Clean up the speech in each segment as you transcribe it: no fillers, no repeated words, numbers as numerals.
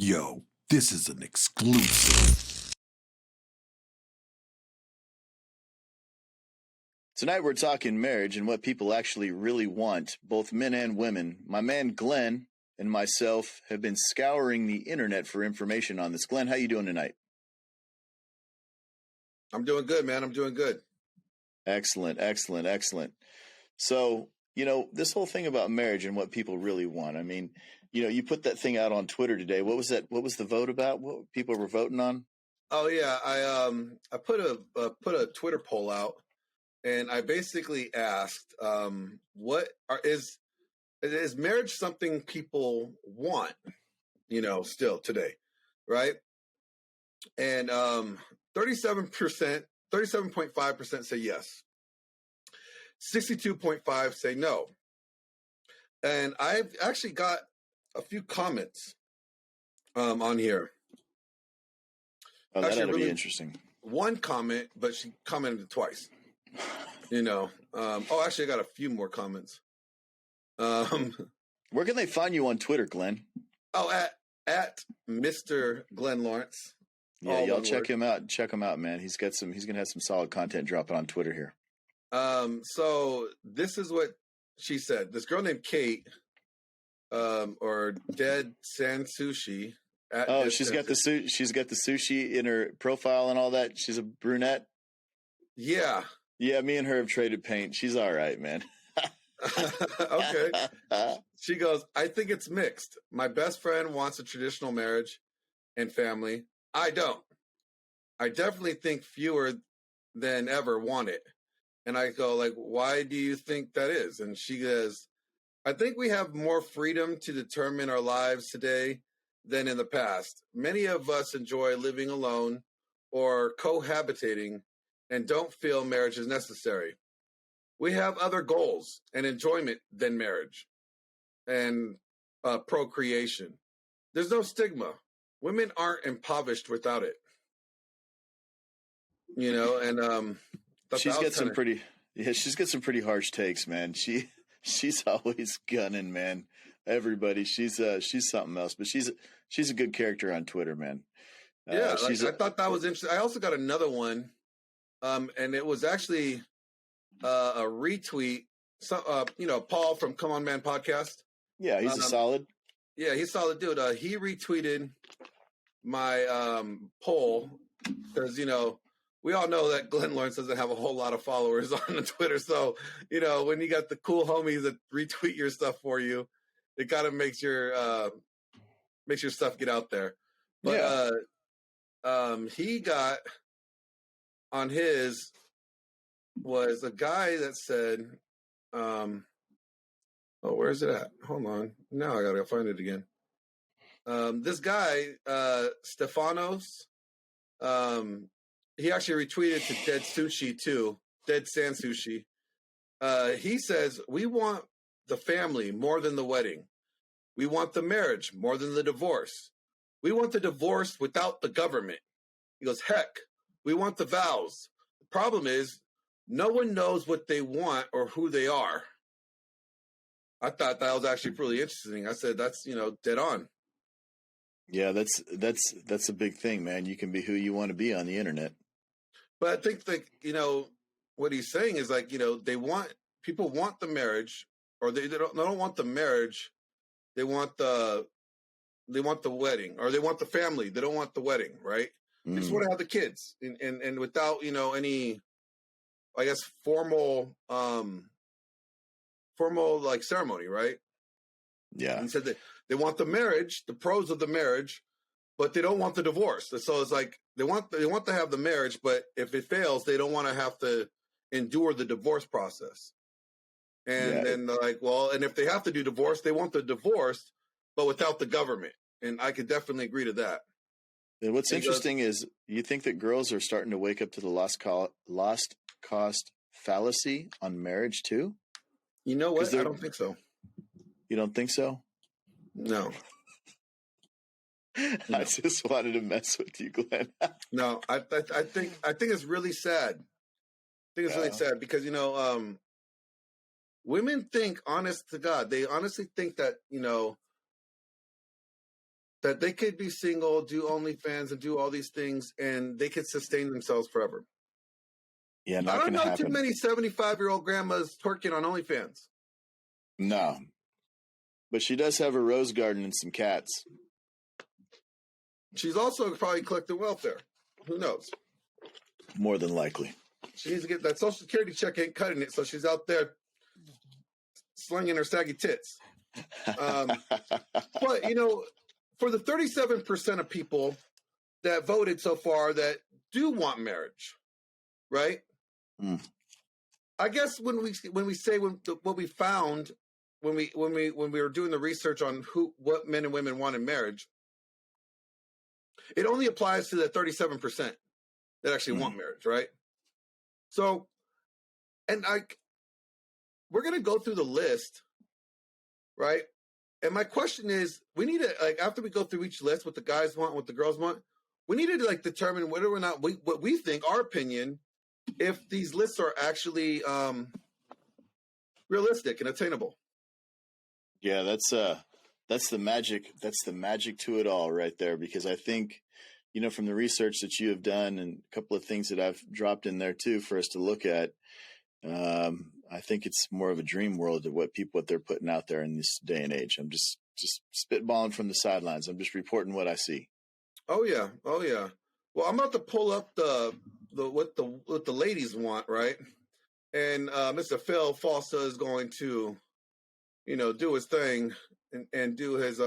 Yo, this is an exclusive. Tonight we're talking marriage and what people actually really want, both men and women. My man Glenn and myself have been scouring the internet for information on this. Glenn, how you doing tonight? I'm doing good, man. I'm doing good. Excellent. So, this whole thing about marriage and what people really want. I mean, you put that thing out on Twitter today. What was that? What was the vote about? What people were voting on? Oh yeah, I put a Twitter poll out, and I basically asked, is marriage something people want? Still today, right? And 37.5% say yes. 62.5% say no. And I've actually got a few comments on here. Oh, that'll be interesting. One comment, but she commented twice. Actually, I got a few more comments. Where can they find you on Twitter, Glenn? Oh, at Mr. Glenn Lawrence. Yeah, y'all check him out. Check him out, man. He's gonna have some solid content dropping on Twitter here. So this is what she said. This girl named Kate, or Dead San Sushi. She's got the sushi in her profile and all that. She's a brunette. Yeah. Yeah, me and her have traded paint. She's all right, man. Okay. She goes, I think it's mixed. My best friend wants a traditional marriage and family. I don't. I definitely think fewer than ever want it. And I go, like, why do you think that is? And she goes, I think we have more freedom to determine our lives today than in the past. Many of us enjoy living alone or cohabitating and don't feel marriage is necessary. We have other goals and enjoyment than marriage and procreation. There's no stigma. Women aren't impoverished without it. And she's got some pretty harsh takes, man. She's always gunning, man. Everybody, she's something else, but she's a good character on Twitter, man. I thought that was interesting. I also got another one, and it was actually a retweet. So, Paul from Come On Man podcast. Yeah, he's a solid. Yeah, he's a solid dude. He retweeted my poll because we all know that Glenn Lawrence doesn't have a whole lot of followers on Twitter. So when you got the cool homies that retweet your stuff for you, it kind of makes your stuff get out there. But he got on his was a guy that said, where's it at? Hold on. Now I gotta find it again. This guy, Stefanos, he actually retweeted to Dead Sushi too, Dead San Sushi. He says, we want the family more than the wedding. We want the marriage more than the divorce. We want the divorce without the government. He goes, heck, we want the vows. The problem is no one knows what they want or who they are. I thought that was actually pretty interesting. I said, that's, dead on. Yeah, that's a big thing, man. You can be who you want to be on the internet. But I think what he's saying is people want the marriage, or they don't want the marriage. They want the wedding, or they want the family. They don't want the wedding, right? They just want to have the kids, and without any, I guess, formal like ceremony, right? Yeah. And he said that they want the marriage, the pros of the marriage, but they don't want the divorce. So it's like they want to have the marriage, but if it fails, they don't want to have to endure the divorce process. And then they're like, well, and if they have to do divorce, they want the divorce, but without the government. And I could definitely agree to that. And what's interesting is you think that girls are starting to wake up to the lost cost fallacy on marriage too? You know what? I don't think so. You don't think so? No. I just wanted to mess with you, Glenn. No, I think it's really sad. I think it's really sad because women think, honest to God, they honestly think that that they could be single, do OnlyFans, and do all these things, and they could sustain themselves forever. Yeah, I not don't going to know happen. too many 75-year-old grandmas twerking on OnlyFans. No. But she does have a rose garden and some cats. She's also probably collecting welfare. Who knows? More than likely. She needs to get that Social Security check, ain't cutting it, so she's out there slinging her saggy tits. But, you know, for the 37% of people that voted so far that do want marriage, right? Mm. I guess when we say what we found when we were doing the research on what men and women want in marriage, it only applies to the 37% that actually want marriage, right? So, and we're gonna go through the list, right? And my question is, we need to, like, after we go through each list, what the guys want, what the girls want, we need to, like, determine whether or not what we think, our opinion, if these lists are actually realistic and attainable. Yeah, that's the magic. That's the magic to it all, right there. Because I think, you know, from the research that you have done and a couple of things that I've dropped in there too for us to look at, I think it's more of a dream world of what they're putting out there in this day and age. I'm just spitballing from the sidelines. I'm just reporting what I see. Oh yeah. Well, I'm about to pull up what the ladies want, right? And Mr. Phil Foster is going to, you know, do his thing and do his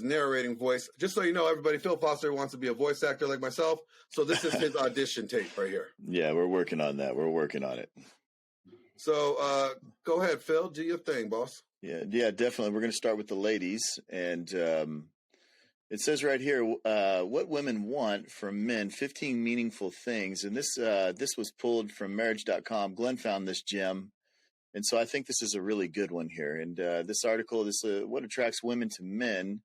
narrating voice. Just so you know, everybody, Phil Foster wants to be a voice actor like myself. So this is his audition tape right here. Yeah, we're working on that. We're working on it. So go ahead, Phil. Do your thing, boss. Yeah, definitely. We're going to start with the ladies. And it says right here, what women want from men, 15 meaningful things. And this was pulled from marriage.com. Glenn found this gem. And so I think this is a really good one here. And this article, what attracts women to men?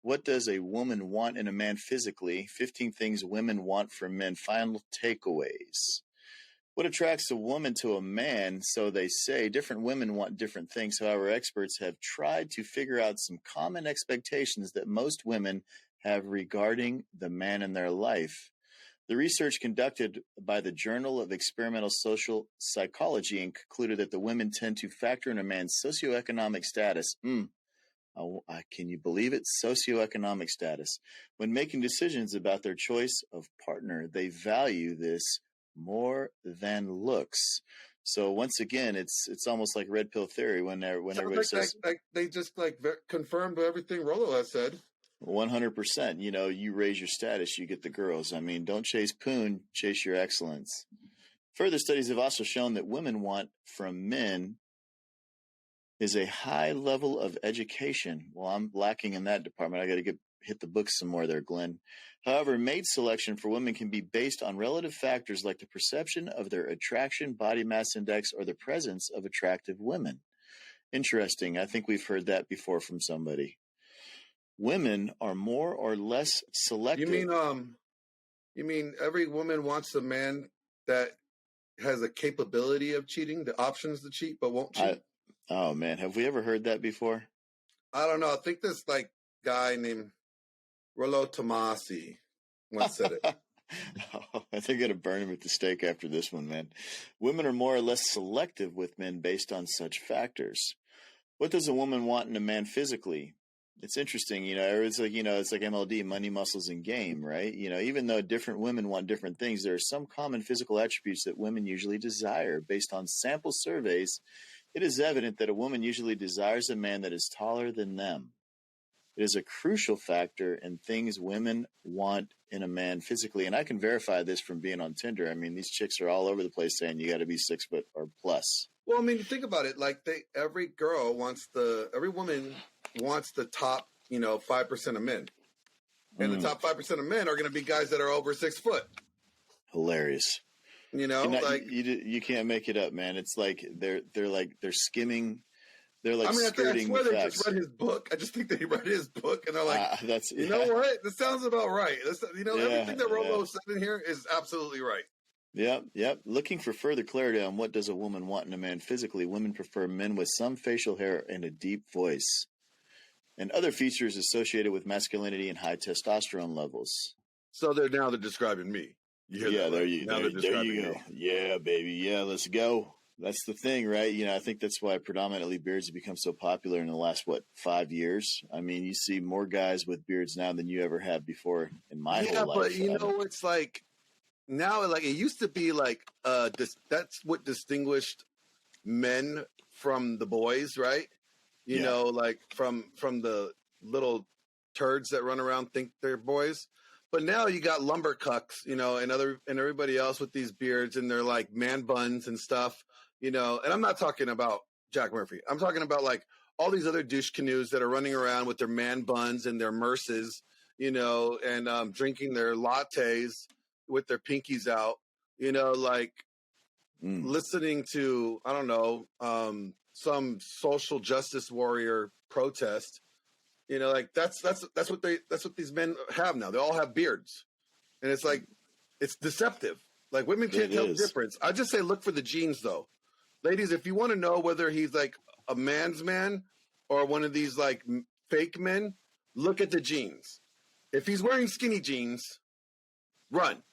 What does a woman want in a man physically? 15 things women want from men. Final takeaways. What attracts a woman to a man? So they say different women want different things. However, experts have tried to figure out some common expectations that most women have regarding the man in their life. The research conducted by the Journal of Experimental Social Psychology and concluded that the women tend to factor in a man's socioeconomic status. Can you believe it? Socioeconomic status. When making decisions about their choice of partner, they value this more than looks. So once again, it's almost like red pill theory when everybody says they just confirmed everything Rollo has said. 100%. You know, you raise your status, you get the girls. I mean, don't chase poon, chase your excellence. Further studies have also shown that women want from men is a high level of education. Well, I'm lacking in that department. I got to hit the books some more there, Glenn. However, mate selection for women can be based on relative factors like the perception of their attraction, body mass index, or the presence of attractive women. Interesting. I think we've heard that before from somebody. Women are more or less selective. You mean every woman wants a man that has a capability of cheating, the options to cheat, but won't cheat? Oh man, have we ever heard that before? I don't know. I think this guy named Rollo Tomasi once said it. I think I'm going to burn him at the stake after this one, man. Women are more or less selective with men based on such factors. What does a woman want in a man physically? It's interesting, it's like MLD, money, muscles, and game, right? Even though different women want different things, there are some common physical attributes that women usually desire. Based on sample surveys, it is evident that a woman usually desires a man that is taller than them. It is a crucial factor in things women want in a man physically. And I can verify this from being on Tinder. I mean, these chicks are all over the place saying you got to be 6 foot or plus. Well, I mean, think about it. Every woman wants the top, 5% of men. And the top 5% of men are going to be guys that are over 6 foot. Hilarious. You can't make it up, man. It's like they're skimming. They're like skirting the facts. They just read his book. I just think they read his book and they're like, you know what? This sounds about right. Everything that Rollo said in here is absolutely right. Yep. Looking for further clarity on what does a woman want in a man physically, women prefer men with some facial hair and a deep voice. and other features associated with masculinity and high testosterone levels. So they're describing me. You hear Yeah, that, there right? you Now there, they're there you describing go. me. Yeah, baby. Yeah, let's go. That's the thing, right? You know, I think that's why predominantly beards have become so popular in the last 5 years. I mean, you see more guys with beards now than you ever have before in my whole life. But you know, it's like now, like it used to be like that's what distinguished men from the boys, right? You Yeah. know, like from the little turds that run around think they're boys. But now you got lumber cucks, you know, and everybody else with these beards and they're like man buns and stuff, you know. And I'm not talking about Jack Murphy. I'm talking about like all these other douche canoes that are running around with their man buns and their merces, you know, and drinking their lattes with their pinkies out, you know, like listening to, I don't know, some social justice warrior protest. You know, like that's what these men have now. They all have beards, and it's like it's deceptive. Like women can't tell the difference. I just say look for the genes, though, ladies. If you want to know whether he's like a man's man or one of these like fake men, look at the genes. If he's wearing skinny jeans, run.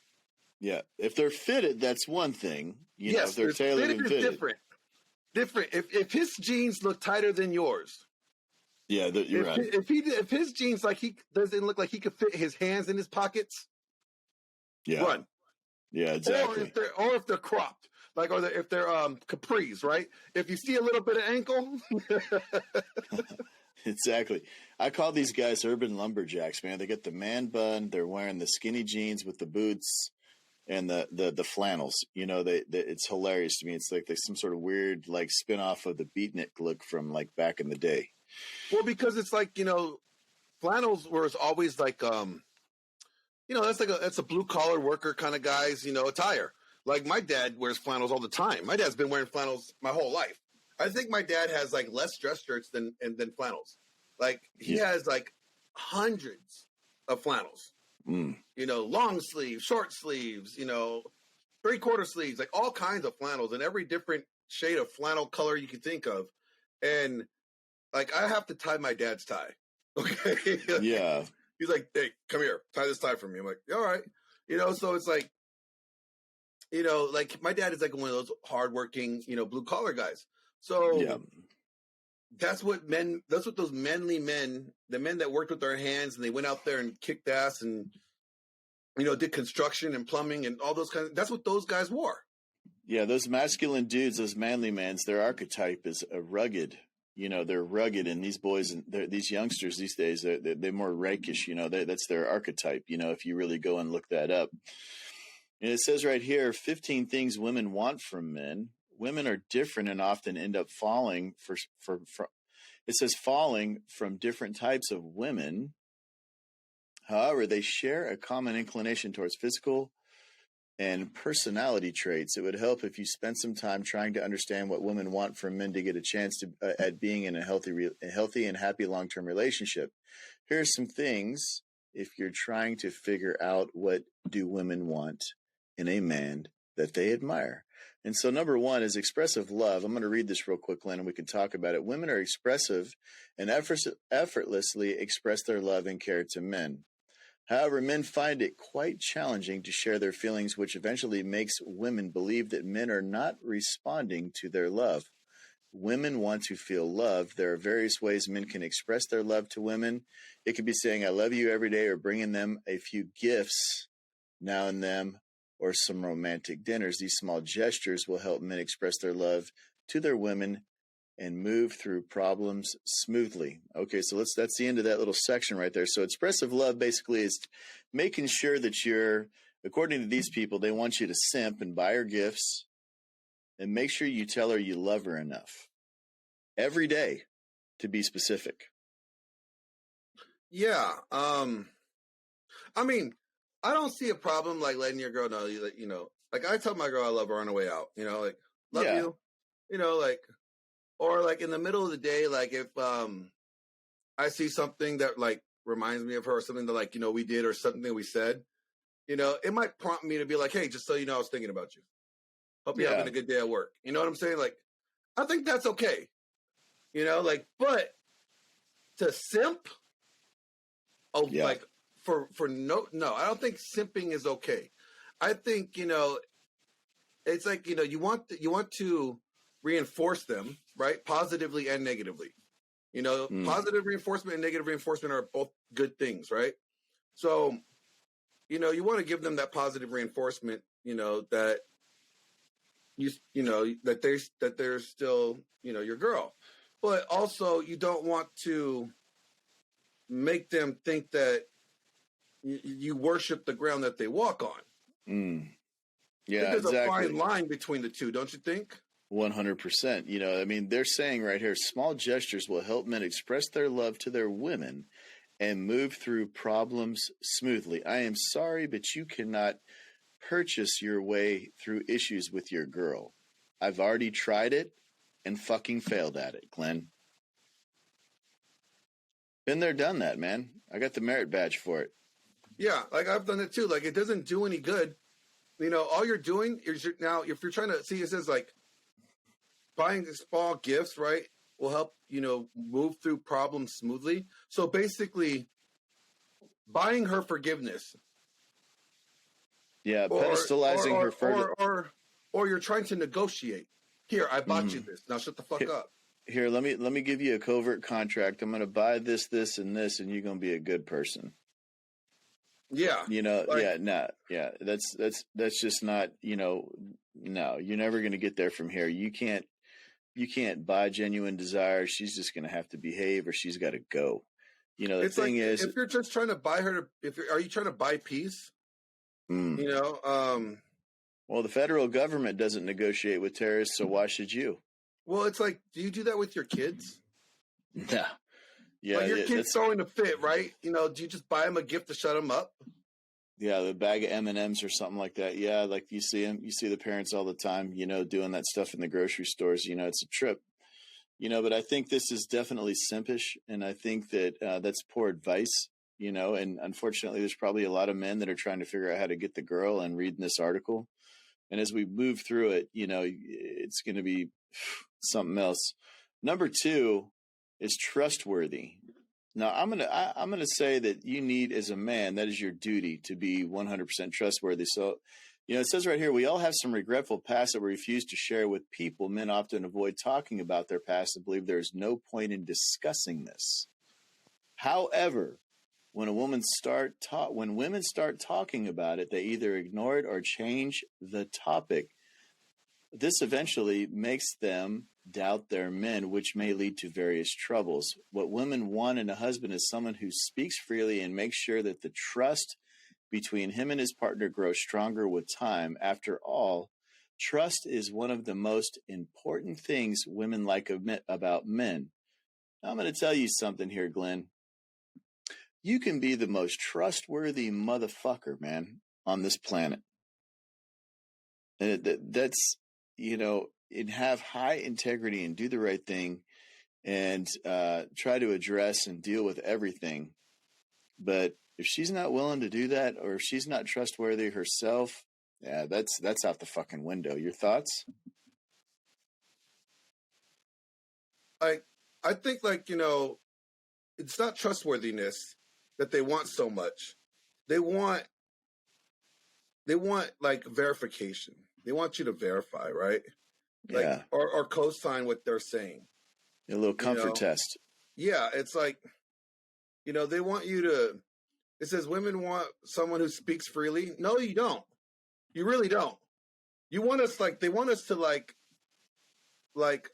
Yeah, if they're fitted, that's one thing. You know, if they're tailored and fitted, different. If his jeans look tighter than yours. Yeah, you're right. If his jeans like he doesn't look like he could fit his hands in his pockets, run. Yeah, exactly. Or if they're cropped, like if they're capris, right? If you see a little bit of ankle, exactly. I call these guys urban lumberjacks, man. They get the man bun, they're wearing the skinny jeans with the boots and the flannels. You know, it's hilarious to me. It's like there's some sort of weird like spin-off of the beatnik look from like back in the day. Well, because it's like, you know, flannels was always like, you know, that's a blue collar worker kind of guy's, you know, attire. Like my dad wears flannels all the time. My dad's been wearing flannels my whole life. I think my dad has like less dress shirts than flannels. Like he has like hundreds of flannels. You know, long sleeves, short sleeves, you know, 3/4 sleeves, like all kinds of flannels and every different shade of flannel color you can think of. And like, I have to tie my dad's tie. Okay. Yeah. He's like, hey, come here, tie this tie for me. I'm like, all right. You know, so it's like, you know, like my dad is like one of those hardworking, you know, blue collar guys. So that's what those manly men, the men that worked with their hands and they went out there and kicked ass and, you know, did construction and plumbing and all those kinds. That's what those guys wore. Yeah. Those masculine dudes, those manly mans, their archetype is a rugged. You know, they're rugged, and these boys, these youngsters these days, they're more rakish. You know, that's their archetype. You know, if you really go and look that up, and it says right here, 15 things women want from men. Women are different and often end up falling for. It says falling from different types of women. However, they share a common inclination towards physical and personality traits. It would help if you spent some time trying to understand what women want from men to get a chance to at being in a healthy and happy long-term relationship. Here are some things if you're trying to figure out what do women want in a man that they admire. And so number one is expressive love. I'm going to read this real quick, Lynn, and we can talk about it. Women are expressive and effortlessly express their love and care to men. However, men find it quite challenging to share their feelings, which eventually makes women believe that men are not responding to their love. Women want to feel loved. There are various ways men can express their love to women. It could be saying, I love you every day, or bringing them a few gifts now and then, or some romantic dinners. These small gestures will help men express their love to their women and move through problems smoothly. Okay, so that's the end of that little section right there. So expressive love basically is making sure that you're, according to these people, they want you to simp and buy her gifts and make sure you tell her you love her enough every day, to be specific. Yeah. I mean, I don't see a problem like letting your girl know, you know, like I tell my girl I love her on the way out, you know, like, love you, you know, like, or like in the middle of the day, like if I see something that like reminds me of her or something that like, you know, we did or something we said, you know, it might prompt me to be like, hey, just so you know, I was thinking about you. Hope you're having a good day at work. You know what I'm saying? Like, I think that's okay. You know, like, but to simp, oh, Yeah. like for no, I don't think simping is okay. I think, it's like, you want to reinforce them, right? Positively and negatively. Positive reinforcement and negative reinforcement are both good things, right? So, you want to give them that positive reinforcement, that that they're still, your girl. But also you don't want to make them think that you worship the ground that they walk on. Yeah, There's exactly. a fine line between the two, don't you think? 100%. They're saying right here, small gestures will help men express their love to their women and move through problems smoothly. I am sorry, but you cannot purchase your way through issues with your girl. I've already tried it and fucking failed at it, Glenn. Been there, done that, man. I got the merit badge for it. Yeah, like I've done it too. Like it doesn't do any good. All you're doing is now, if you're trying to see, it says like buying small gifts, right, will help, move through problems smoothly. So basically, buying her forgiveness. Yeah, pedestalizing her further. Or you're trying to negotiate. Here, I bought you this. Now shut the fuck up. Here, let me give you a covert contract. I'm going to buy this, this, and this, and you're going to be a good person. Yeah. That's just not, no, you're never going to get there from here. You can't buy genuine desire. She's just going to have to behave, or she's got to go. The thing is, if you're just trying to buy her, are you trying to buy peace? Well, the federal government doesn't negotiate with terrorists, so why should you? Well, it's like, do you do that with your kids? No. Yeah, like your kid's throwing a fit, right? Do you just buy them a gift to shut them up? Yeah, the bag of M&Ms or something like that. Yeah, like you see the parents all the time, doing that stuff in the grocery stores. It's a trip. But I think this is definitely simpish, and I think that that's poor advice. And unfortunately, there's probably a lot of men that are trying to figure out how to get the girl and reading this article. And as we move through it, it's going to be something else. Number 2 is trustworthy. Now, I'm gonna say that you need, as a man, that is your duty to be 100% trustworthy. So, it says right here, we all have some regretful past that we refuse to share with people. Men often avoid talking about their past and believe there is no point in discussing this. However, when women start talking about it, they either ignore it or change the topic. This eventually makes them doubt their men, which may lead to various troubles. What women want in a husband is someone who speaks freely and makes sure that the trust between him and his partner grows stronger with time. After all, trust is one of the most important things women like about men. Now, I'm going to tell you something here, Glenn. You can be the most trustworthy motherfucker, man, on this planet. And that's, and have high integrity and do the right thing and try to address and deal with everything. But if she's not willing to do that, or if she's not trustworthy herself, yeah, that's out the fucking window. Your thoughts? I think, it's not trustworthiness that they want so much. They want like verification. They want you to verify, right? Yeah. Or co-sign what they're saying. A little comfort test. Yeah, it's like, they want you to. It says women want someone who speaks freely. No, you don't. You really don't. You want us they want us to work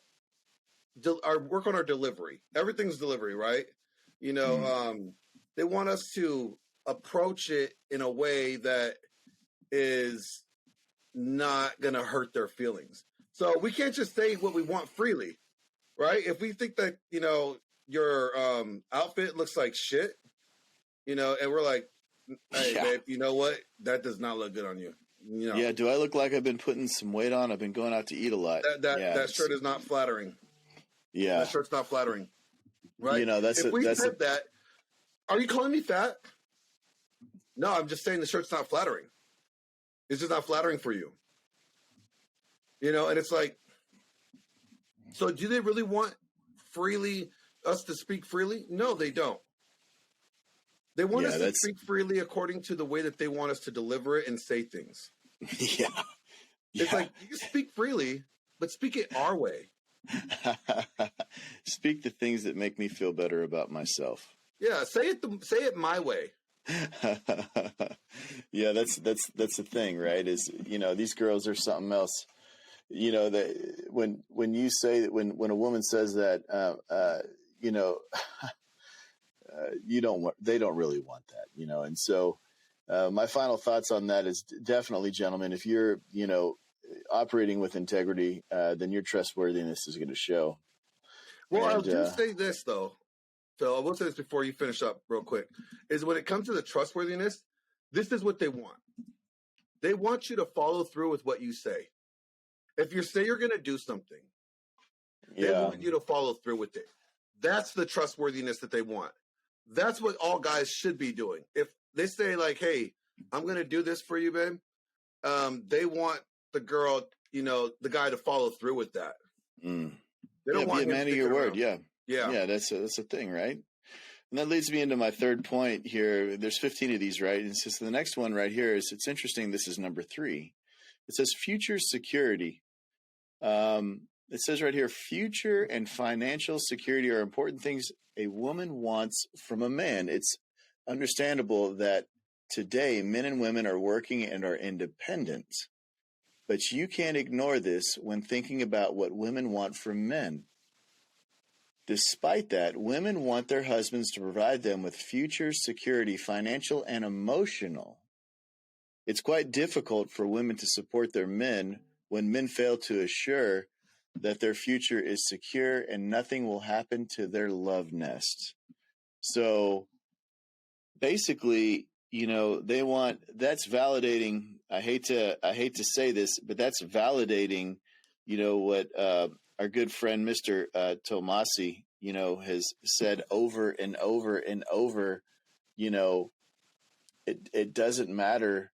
on our delivery. Everything's delivery, right? They want us to approach it in a way that is not going to hurt their feelings. So we can't just say what we want freely, right? If we think that, your outfit looks like shit, and we're like, hey, babe, you know what? That does not look good on you. Yeah, do I look like I've been putting some weight on? I've been going out to eat a lot. That shirt is not flattering. Yeah. That shirt's not flattering. Right? If we said that, are you calling me fat? No, I'm just saying the shirt's not flattering. It's just not flattering for you. And it's like, so do they really want freely us to speak freely? No, they don't. They want Yeah, us to speak freely according to the way that they want us to deliver it and say things. yeah. It's like, you can speak freely, but speak it our way. Speak the things that make me feel better about myself. Yeah, say it my way. Yeah, that's the thing, right? Is, you know, these girls are something else. You know, that when you say that, when a woman says that, you know, they don't really want that, you know. And so my final thoughts on that is definitely, gentlemen, if you're, you know, operating with integrity, then your trustworthiness is going to show. Well, I'll just say this, though, Phil. I will say this before you finish up real quick, is when it comes to the trustworthiness, this is what they want. They want you to follow through with what you say. If you say you're going to do something, they want you to follow through with it. That's the trustworthiness that they want. That's what all guys should be doing. If they say, like, hey, I'm going to do this for you, babe, they want the girl, you know, the guy to follow through with that. They don't want be a man of your word. Yeah. That's a thing, right? And that leads me into my third point here. There's 15 of these, right? And it's just the next one right here is, it's interesting. This is number 3. It says future security. It says right here, future and financial security are important things a woman wants from a man. It's understandable that today men and women are working and are independent, but you can't ignore this when thinking about what women want from men. Despite that, women want their husbands to provide them with future security, financial and emotional. It's quite difficult for women to support their men when men fail to assure that their future is secure and nothing will happen to their love nest. So basically, you know, that's validating. I hate to say this, but that's validating, you know, what our good friend, Mr. Tomasi, you know, has said over and over and over. You know, it doesn't matter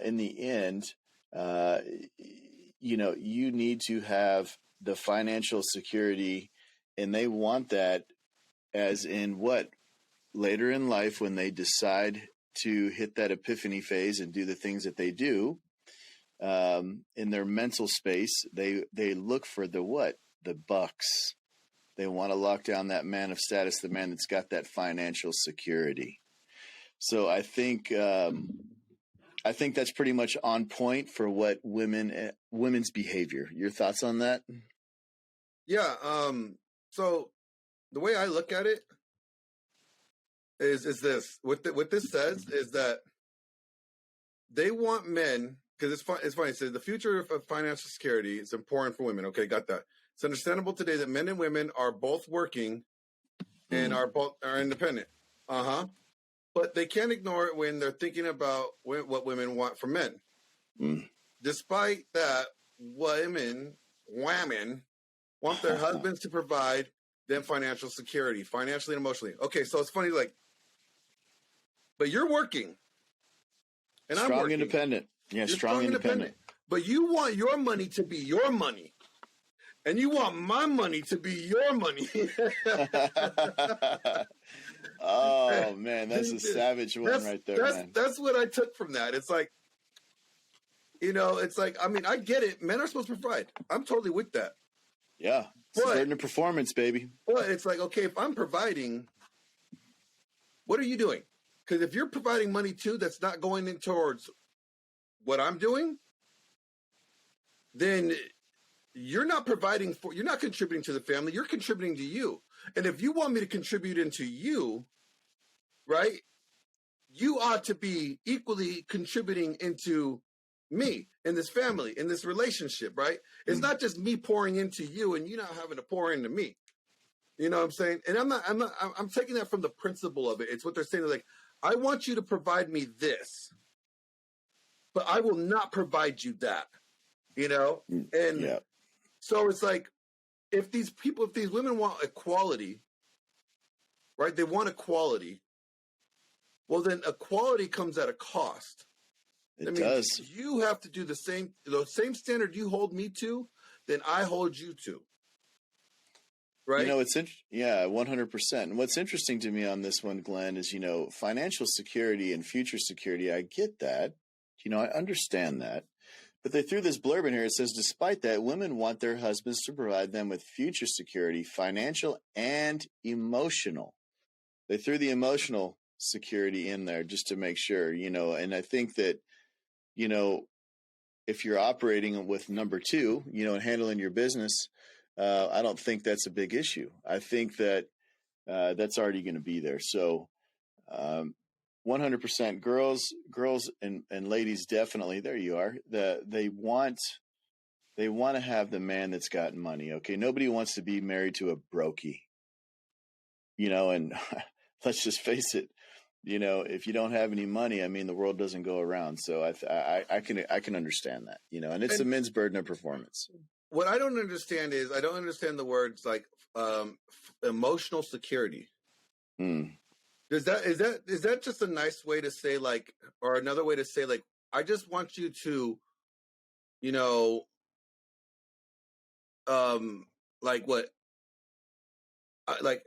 in the end. You know, you need to have the financial security, and they want that as in what? Later in life, when they decide to hit that epiphany phase and do the things that they do, in their mental space, they look for the what? The bucks. They want to lock down that man of status, the man that's got that financial security. So I think that's pretty much on point for what women's behavior. Your thoughts on that? Yeah. So the way I look at it is this. What this says is that they want men, because it's funny. It says the future of financial security is important for women. Okay, got that. It's understandable today that men and women are both working and are independent. But they can't ignore it when they're thinking about what women want from men. Despite that, women want their husbands to provide them financial security, financially and emotionally. Okay, so it's funny, like, but you're working, and I'm working. Independent. Yeah, you're strong independent. But you want your money to be your money, and you want my money to be your money. Oh man, that's a savage one right there, man. That's what I took from that. It's like, you know, it's like, I mean, I get it. Men are supposed to provide. I'm totally with that. Yeah, it's a burden of performance, baby. But it's like, okay, if I'm providing, what are you doing? Because if you're providing money too, that's not going in towards what I'm doing, then you're not you're not contributing to the family. You're contributing to you. And if you want me to contribute into you, right, you ought to be equally contributing into me, in this family, in this relationship, right? It's not just me pouring into you and you not having to pour into me. You know what I'm saying? And I'm taking that from the principle of it. It's what they're saying. Like, I want you to provide me this, but I will not provide you that, you know? And so it's like, if these women want equality, right? They want equality. Well, then equality comes at a cost. It does. You have to do the same standard you hold me to, then I hold you to. right? It's yeah, 100%. And what's interesting to me on this one, Glenn, is, financial security and future security. I get that. I understand that. But they threw this blurb in here. It says, despite that, women want their husbands to provide them with future security, financial and emotional. They threw the emotional security in there just to make sure, and I think that, if you're operating with number two, and handling your business, I don't think that's a big issue. I think that that's already going to be there. So 100% girls and ladies, definitely, there you are. They want to have the man that's got money. Okay. Nobody wants to be married to a brokey, and let's just face it, if you don't have any money, I mean, the world doesn't go around. So I can understand that, and it's the men's burden of performance. What I don't understand is I don't understand the words like emotional security. Is that just a nice way to say, like, or another way to say, like, I just want you to, like what, like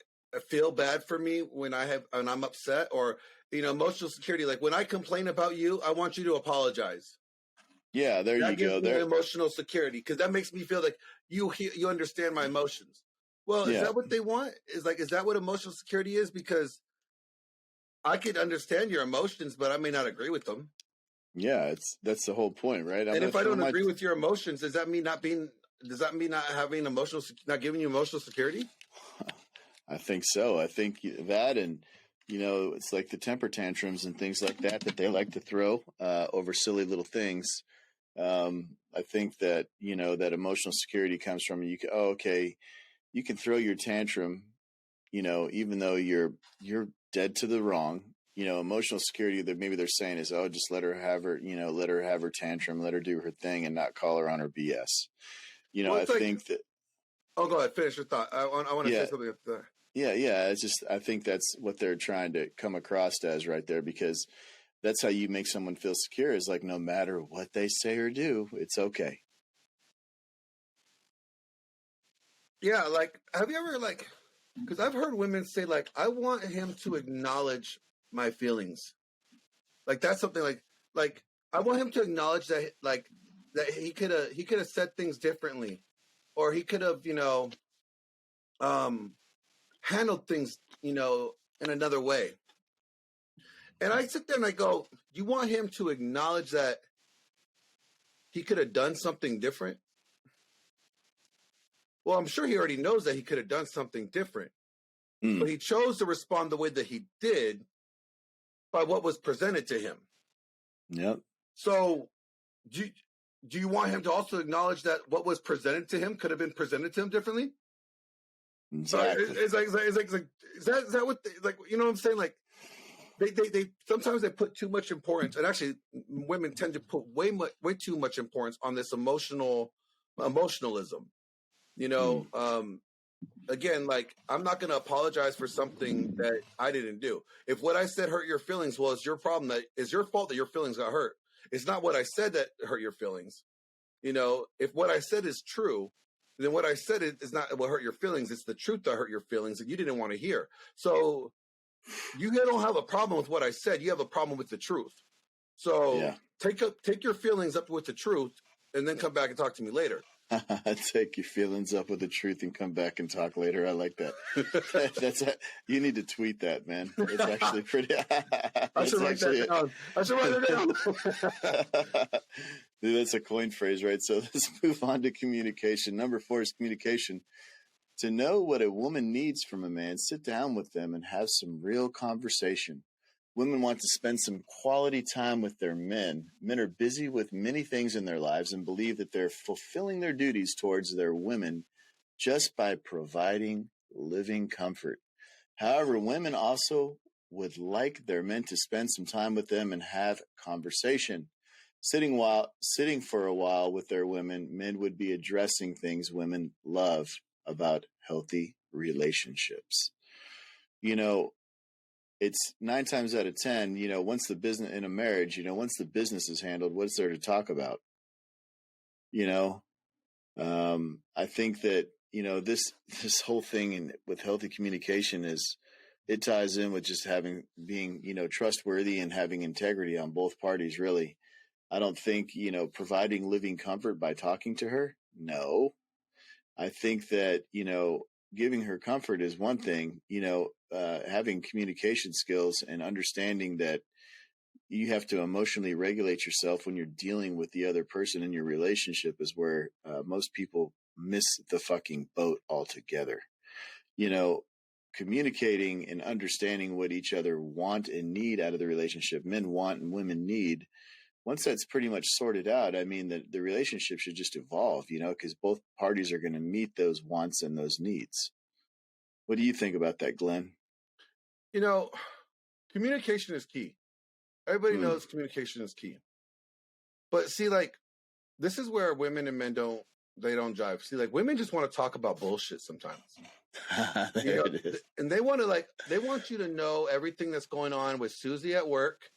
feel bad for me when I'm upset, or emotional security, like when I complain about you, I want you to apologize. Yeah, there you go. There, emotional security, because that makes me feel like you understand my emotions. Well, is that what they want? Is that what emotional security is? Because I could understand your emotions, but I may not agree with them. Yeah, that's the whole point, right? And if I don't agree with your emotions, does that mean not having emotional, not giving you emotional security? I think so. I think that, and it's like the temper tantrums and things like that they like to throw over silly little things. I think that that emotional security comes from you can throw your tantrum, even though you're dead to the wrong. Emotional security that maybe they're saying is, oh, just let her have her tantrum, let her do her thing, and not call her on her BS. I think that. Oh, go ahead, finish your thought. I want to say something up there. Yeah. I think that's what they're trying to come across as right there, because that's how you make someone feel secure, is like, no matter what they say or do, it's okay. Yeah. Like, have you ever, like, because I've heard women say, like, I want him to acknowledge my feelings. Like, that's something like I want him to acknowledge that, like, that he could have said things differently, or he could have, handled things, in another way. And I sit there and I go, you want him to acknowledge that he could have done something different? Well, I'm sure he already knows that he could have done something different, but he chose to respond the way that he did by what was presented to him. Yep. So do you want him to also acknowledge that what was presented to him could have been presented to him differently? Exactly. Is that what like, you know what I'm saying? Like, they sometimes they put too much importance, and actually women tend to put way too much importance on this emotionalism. Again, like, I'm not going to apologize for something that I didn't do. If what I said hurt your feelings, well, it's your problem. That is your fault that your feelings got hurt. It's not what I said that hurt your feelings. If what I said is true, then what I said is not what hurt your feelings. It's the truth that hurt your feelings that you didn't want to hear. So you don't have a problem with what I said. You have a problem with the truth. So take your feelings up with the truth, and then come back and talk to me later. Take your feelings up with the truth and come back and talk later. I like that. You need to tweet that, man. It's actually pretty. I should write it down. Dude, that's a coin phrase, right? So let's move on to communication. Number 4 is communication. To know what a woman needs from a man, sit down with them and have some real conversation. Women want to spend some quality time with their men. Men are busy with many things in their lives and believe that they're fulfilling their duties towards their women just by providing living comfort. However, women also would like their men to spend some time with them and have conversation. Sitting for a while with their women, men would be addressing things women love about healthy relationships. It's 9 times out of 10, once the business in a marriage, once the business is handled, what's there to talk about? I think that, this whole thing with healthy communication is it ties in with just being trustworthy and having integrity on both parties. Really, I don't think providing living comfort by talking to her. No, I think that giving her comfort is one thing. Having communication skills and understanding that you have to emotionally regulate yourself when you're dealing with the other person in your relationship is where most people miss the fucking boat altogether. Communicating and understanding what each other want and need out of the relationship, men want and women need. Once that's pretty much sorted out, I mean, the relationship should just evolve, because both parties are going to meet those wants and those needs. What do you think about that, Glenn? Communication is key. Everybody knows communication is key. But see, like, this is where women and men don't jive. See, like, women just want to talk about bullshit sometimes. It is. And they want you to know everything that's going on with Susie at work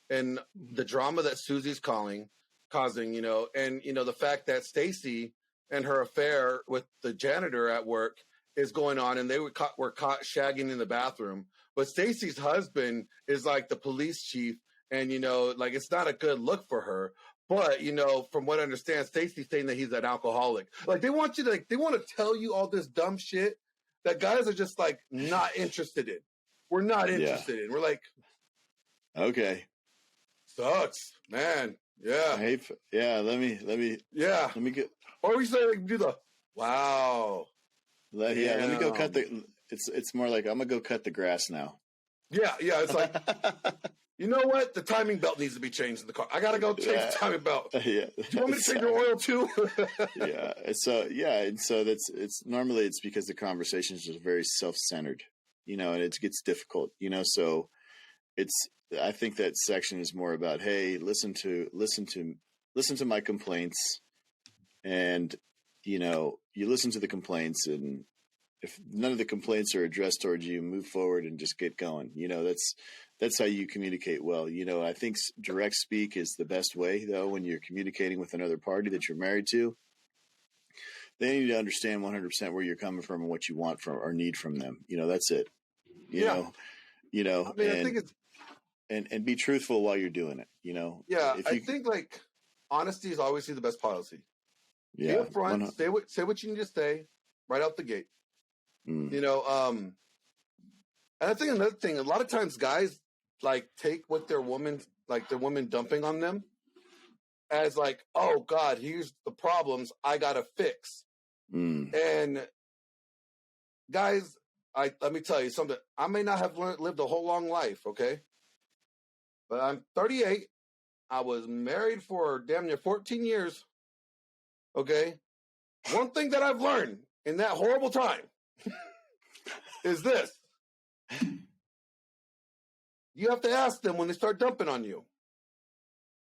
and the drama that Susie's causing, and the fact that Stacy and her affair with the janitor at work is going on, and they were caught shagging in the bathroom. But Stacy's husband is like the police chief, and like, it's not a good look for her. But from what I understand, Stacy's saying that he's an alcoholic. Like, they want to tell you all this dumb shit that guys are just like not interested in. We're not interested in. We're like, okay, sucks, man. Yeah. Let me get. Or we say, like, do the wow. Let me go cut the. It's more like, I'm gonna go cut the grass now. Yeah. It's like, you know what? The timing belt needs to be changed in the car. I gotta go change the timing belt. Yeah. Do you want me to change your oil too? Yeah. And so it's normally because the conversation is just very self-centered, and it gets difficult, So I think that section is more about, hey, listen to my complaints, and you listen to the complaints, and if none of the complaints are addressed towards you, move forward and just get going. That's how you communicate well. I think direct speak is the best way, though, when you're communicating with another party that you're married to. They need to understand 100% where you're coming from and what you want from or need from them. That's it. I think it's and be truthful while you're doing it. I think like honesty is obviously the best policy. Yeah, be upfront, say what you need to say right out the gate. And I think another thing, a lot of times guys like take what their woman dumping on them as like, oh God, here's the problems I gotta fix. And guys, let me tell you something. I may not have lived a whole long life, okay? But I'm 38. I was married for damn near 14 years. Okay? One thing that I've learned in that horrible time is this. You have to ask them when they start dumping on you.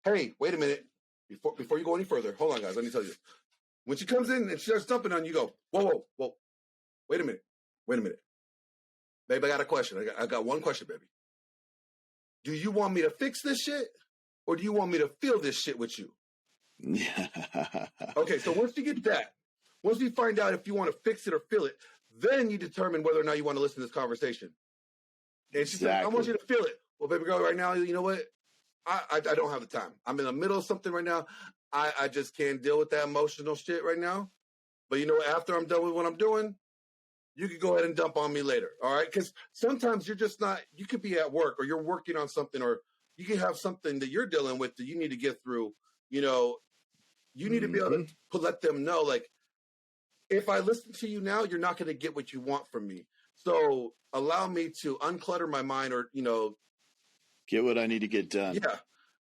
Hey, wait a minute. Before you go any further, hold on, guys. Let me tell you. When she comes in and she starts dumping on you, go, whoa. Wait a minute. Babe, I got a question. I got one question, baby. Do you want me to fix this shit? Or do you want me to feel this shit with you? Yeah. Okay, so once you get that, once we find out if you want to fix it or feel it, then you determine whether or not you want to listen to this conversation. And she said, I want you to feel it. Well, baby girl, right now, you know what? I don't have the time. I'm in the middle of something right now. I just can't deal with that emotional shit right now. But after I'm done with what I'm doing, you could go ahead and dump on me later. All right? Because sometimes you're just not, you could be at work or you're working on something, or you can have something that you're dealing with that you need to get through. You need to be able to let them know, like, if I listen to you now, you're not going to get what you want from me. So allow me to unclutter my mind, or, get what I need to get done. Yeah.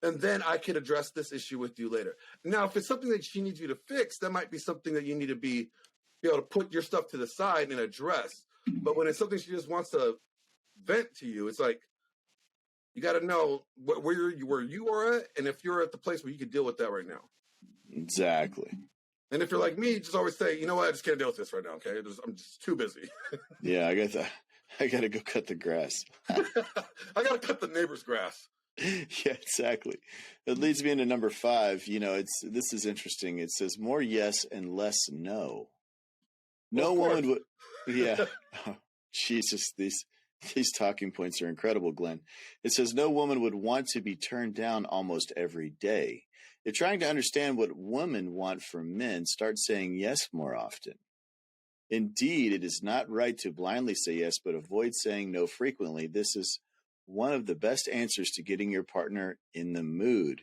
And then I can address this issue with you later. Now, if it's something that she needs you to fix, that might be something that you need to be able to put your stuff to the side and address. But when it's something she just wants to vent to you, it's like, you got to know where you are at, and if you're at the place where you can deal with that right now. Exactly. And if you're like me, just always say, you know what, I just can't deal with this right now, okay? I'm just too busy. Yeah, I got to go cut the grass. I got to cut the neighbor's grass. Yeah, exactly. It leads me into number 5. This is interesting. It says more yes and less no. No of woman course. would. Yeah. Oh, Jesus, these talking points are incredible, Glenn. It says no woman would want to be turned down almost every day. If trying to understand what women want from men, start saying yes more often. Indeed, it is not right to blindly say yes, but avoid saying no frequently. This is one of the best answers to getting your partner in the mood.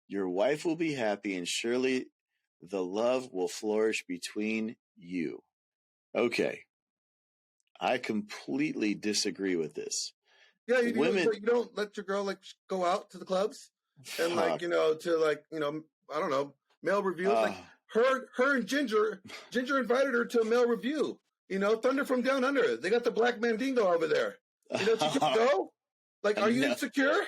Your wife will be happy, and surely the love will flourish between you. Okay, I completely disagree with this. Yeah, Women, you don't let your girl like go out to the clubs and like fuck. to like I don't know, male reviews. Uh, Like her and Ginger invited her to a male review. Thunder from Down Under. They got the Black Mandingo over there. She can go. Like, are you no, insecure?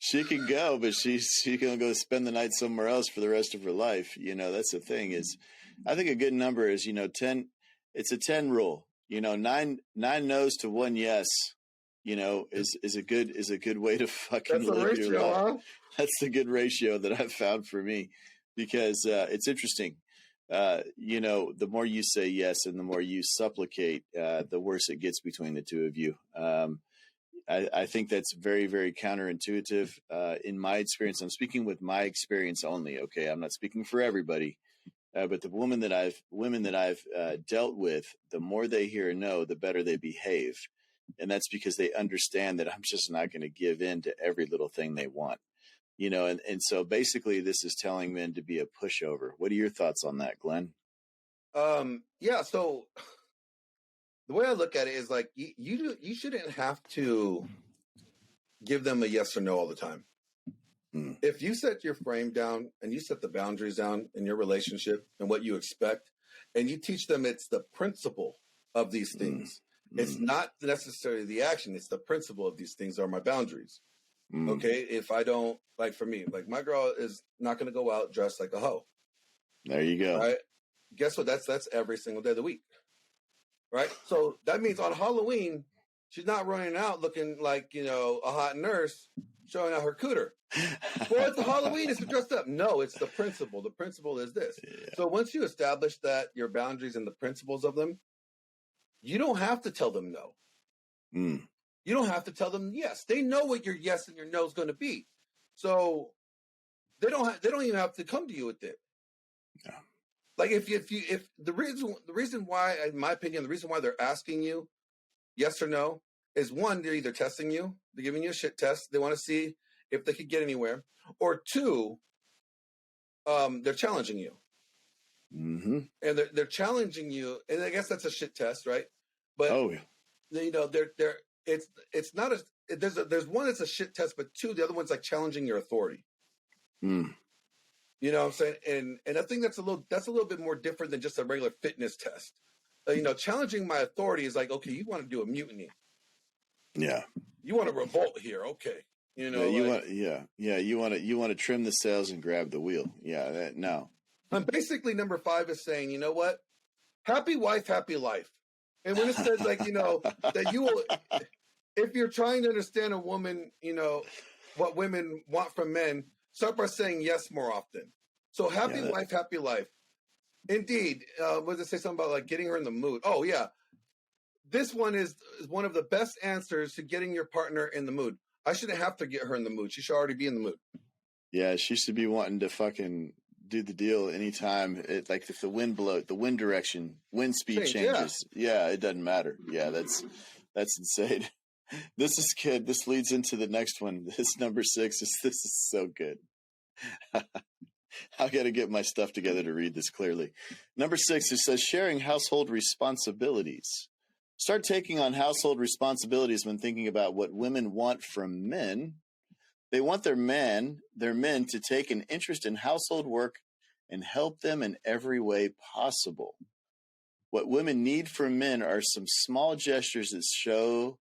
she can go, but she can go spend the night somewhere else for the rest of her life. That's the thing is, I think a good number is 10. It's a 10 rule. Nine no's to one yes. Is a good way to fucking That's a live your ratio, life. huh? That's the good ratio that I've found for me, because it's interesting. The more you say yes and the more you supplicate, the worse it gets between the two of you. I think that's very, very counterintuitive. In my experience, I'm speaking with my experience only. Okay, I'm not speaking for everybody, but the women that I've dealt with, the more they hear no, the better they behave, and that's because they understand that I'm just not going to give in to every little thing they want. And so basically, this is telling men to be a pushover. What are your thoughts on that, Glenn? Yeah. So the way I look at it is like you shouldn't have to give them a yes or no all the time. If you set your frame down and you set the boundaries down in your relationship and what you expect, and you teach them it's the principle of these things. It's not necessarily the action. It's the principle of these things are my boundaries. Okay. If I don't, like, for me, like, my girl is not going to go out dressed like a hoe. There you go. Right. Guess what? That's every single day of the week. Right. So that means on Halloween, she's not running out looking like, a hot nurse showing out her cooter. Well, it's Halloween. It's dressed up. No, it's the principle. The principle is this. Yeah. So once you establish that your boundaries and the principles of them, you don't have to tell them no. You don't have to tell them yes. They know what your yes and your no is going to be. So they don't even have to come to you with it. Yeah. Like if the reason why, in my opinion, the reason why they're asking you yes or no is, one, they're either testing you, they're giving you a shit test, they want to see if they could get anywhere, or two, they're challenging you. And they're challenging you, and I guess that's a shit test, right? But it's not there's one that's a shit test, but two, the other one's like challenging your authority. You know what I'm saying? And I think that's a little bit more different than just a regular fitness test. Challenging my authority is like, okay, you want to do a mutiny. Yeah. You want to revolt here. Okay. You want to trim the sails and grab the wheel. Yeah. No. And basically number 5 is saying, you know what? Happy wife, happy life. And when it says like, that you will, if you're trying to understand a woman, what women want from men, start by saying yes more often. So happy wife, happy life. Indeed. What does it say something about like getting her in the mood? Oh yeah. This one is one of the best answers to getting your partner in the mood. I shouldn't have to get her in the mood. She should already be in the mood. Yeah, she should be wanting to fucking do the deal anytime. Like if the wind direction, wind speed changes. Yeah, it doesn't matter. Yeah, that's insane. This is good. This leads into the next one. This number 6 this is so good. I got to get my stuff together to read this clearly. Number 6, it says sharing household responsibilities. Start taking on household responsibilities when thinking about what women want from men. They want their men to take an interest in household work and help them in every way possible. What women need from men are some small gestures that show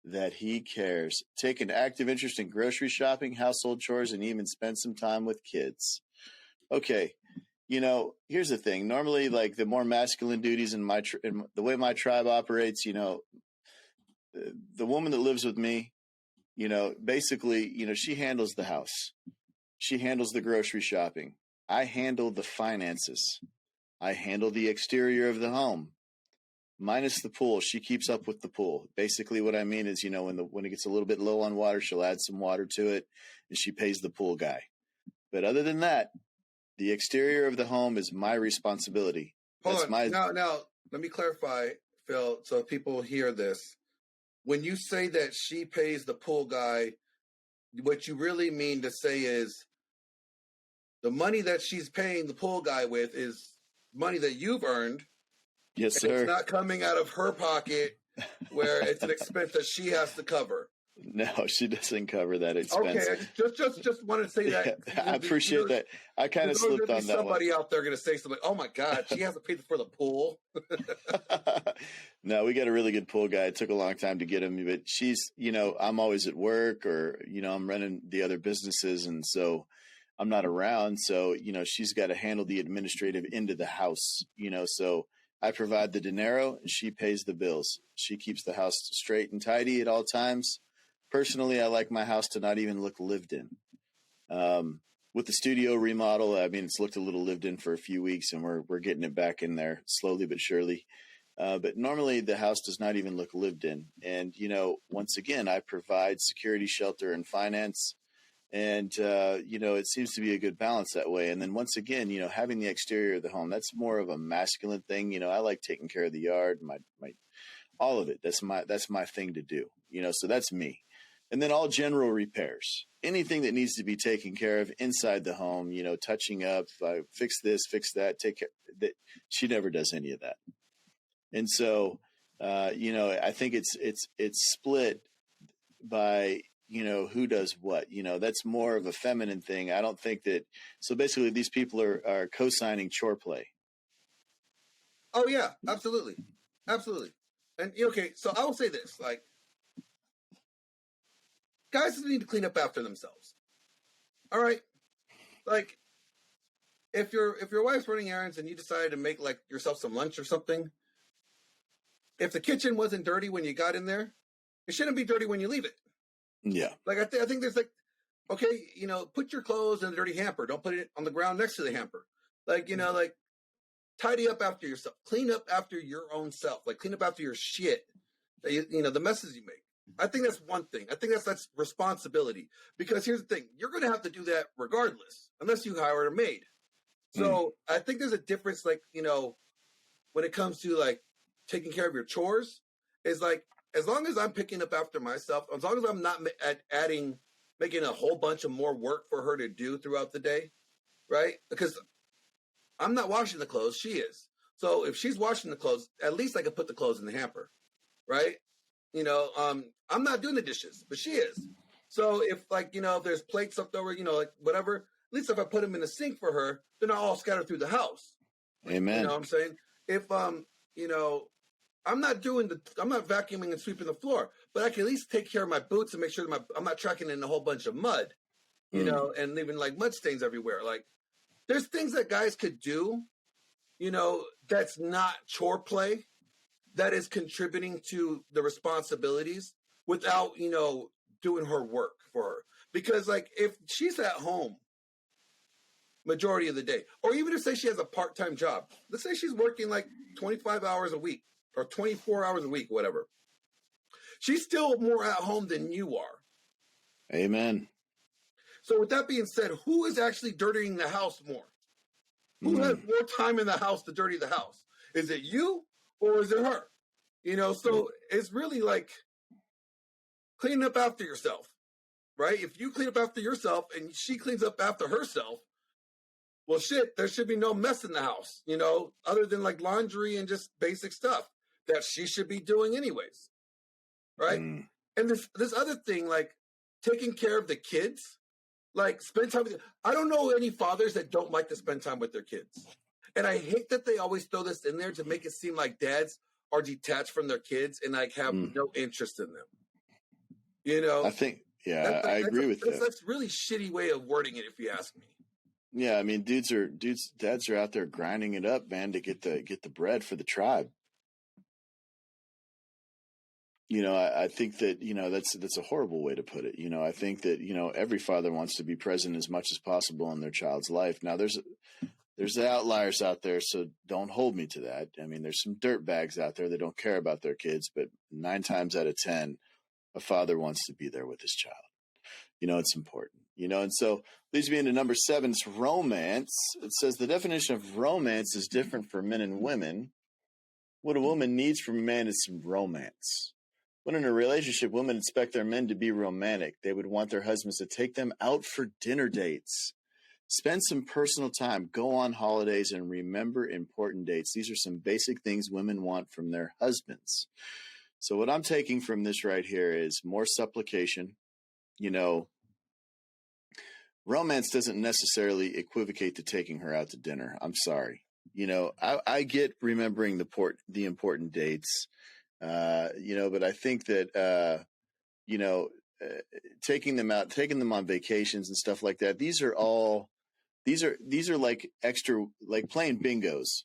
that he cares. Take an active interest in grocery shopping, household chores, and even spend some time with kids. Okay, here's the thing. Normally, like the more masculine duties in the way my tribe operates, the woman that lives with me, basically, she handles the house. She handles the grocery shopping. I handle the finances. I handle the exterior of the home, minus the pool. She keeps up with the pool. Basically, what I mean is, when it gets a little bit low on water, she'll add some water to it, and she pays the pool guy. But other than that, the exterior of the home is my responsibility. Hold on. Now, let me clarify, Phil, so people hear this. When you say that she pays the pool guy, what you really mean to say is the money that she's paying the pool guy with is money that you've earned. Yes, sir. It's not coming out of her pocket where it's an expense that she has to cover. No, she doesn't cover that expense. Okay, just wanted to say that. Yeah, I appreciate that. I kind of slipped on that somebody out there going to say something. Oh my God, she hasn't paid for the pool. No, we got a really good pool guy. It took a long time to get him, but she's, I'm always at work, or I'm running the other businesses, and so I'm not around. So she's got to handle the administrative end of the house. So I provide the dinero, and she pays the bills. She keeps the house straight and tidy at all times. Personally, I like my house to not even look lived in. With the studio remodel, I mean, it's looked a little lived in for a few weeks, and we're getting it back in there slowly but surely. But normally the house does not even look lived in. And, once again, I provide security, shelter, and finance. And, it seems to be a good balance that way. And then once again, having the exterior of the home, that's more of a masculine thing. I like taking care of the yard, my all of it. That's my thing to do, so that's me. And then all general repairs, anything that needs to be taken care of inside the home, touching up, fix this, fix that, take care that. She never does any of that. And so, I think it's split by, who does what, that's more of a feminine thing. I don't think that. So basically these people are co-signing chore play. Oh yeah, absolutely. Absolutely. And okay, so I will say this, like, guys need to clean up after themselves. All right. Like, if your wife's running errands and you decided to make like yourself some lunch or something, if the kitchen wasn't dirty when you got in there, it shouldn't be dirty when you leave it. Yeah. Like, I think there's like, okay, put your clothes in a dirty hamper. Don't put it on the ground next to the hamper. Like, like, tidy up after yourself. Clean up after your own self. Like, clean up after your shit. The messes you make. I think that's one thing. I think that's responsibility. Because here's the thing. You're going to have to do that regardless, unless you hire a maid. So I think there's a difference, like, when it comes to, like, taking care of your chores, is like, as long as I'm picking up after myself, as long as I'm not making a whole bunch of more work for her to do throughout the day, right? Because I'm not washing the clothes, she is. So if she's washing the clothes, at least I can put the clothes in the hamper, right? I'm not doing the dishes, but she is. So if, like, if there's plates left over, like, whatever, at least if I put them in the sink for her, they're not all scattered through the house. Amen. You know what I'm saying? If, I'm not vacuuming and sweeping the floor, but I can at least take care of my boots and make sure that I'm not tracking in a whole bunch of mud, and leaving like mud stains everywhere. Like, there's things that guys could do, that's not chore play, that is contributing to the responsibilities without, doing her work for her. Because, like, if she's at home majority of the day, or even if, say, she has a part-time job, let's say she's working like 25 hours a week or 24 hours a week, whatever, she's still more at home than you are. Amen. So with that being said, who is actually dirtying the house more? Who has more time in the house to dirty the house? Is it you or is it her? So it's really like cleaning up after yourself, right? If you clean up after yourself and she cleans up after herself, well, shit, there should be no mess in the house, other than like laundry and just basic stuff that she should be doing anyways, right? And this other thing, like taking care of the kids, like spend time with. I don't know any fathers that don't like to spend time with their kids, and I hate that they always throw this in there to make it seem like dads are detached from their kids and like have no interest in them. I think, I agree with that. That's a really shitty way of wording it, if you ask me. Yeah, I mean, dads are out there grinding it up, man, to get the bread for the tribe. I think that, that's a horrible way to put it. I think that, every father wants to be present as much as possible in their child's life. Now, There's the outliers out there, so don't hold me to that. I mean, there's some dirt bags out there that don't care about their kids, but 9 times out of 10, a father wants to be there with his child. It's important. And so leads me into number 7, it's romance. It says the definition of romance is different for men and women. What a woman needs from a man is some romance. When in a relationship, women expect their men to be romantic. They would want their husbands to take them out for dinner dates. Spend some personal time, go on holidays, and remember important dates. These are some basic things women want from their husbands. So what I'm taking from this right here is more supplication. Romance doesn't necessarily equivocate to taking her out to dinner. I'm sorry. I get remembering the important dates, but I think that, taking them out, taking them on vacations and stuff like that. These are like extra, like playing bingos.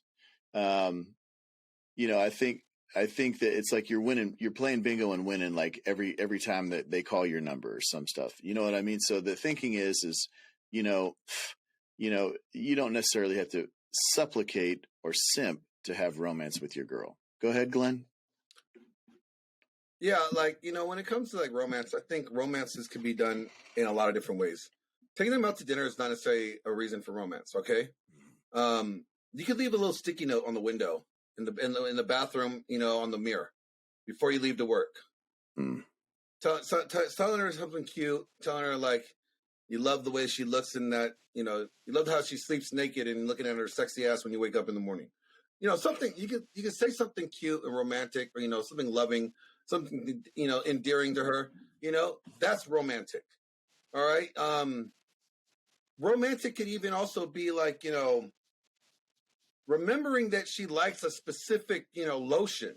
I think that it's like you're playing bingo and winning like every time that they call your number or some stuff. You know what I mean? So the thinking is, you don't necessarily have to supplicate or simp to have romance with your girl. Go ahead, Glenn. Yeah, when it comes to like romance, I think romances can be done in a lot of different ways. Taking them out to dinner is not necessarily a reason for romance. Okay, you could leave a little sticky note on the window in the bathroom, on the mirror before you leave to work. Telling her something cute, telling her like you love the way she looks and that you love how she sleeps naked and looking at her sexy ass when you wake up in the morning. Something you could say something cute and romantic, or something loving, something endearing to her. That's romantic. All right. Romantic could even also be like, remembering that she likes a specific, lotion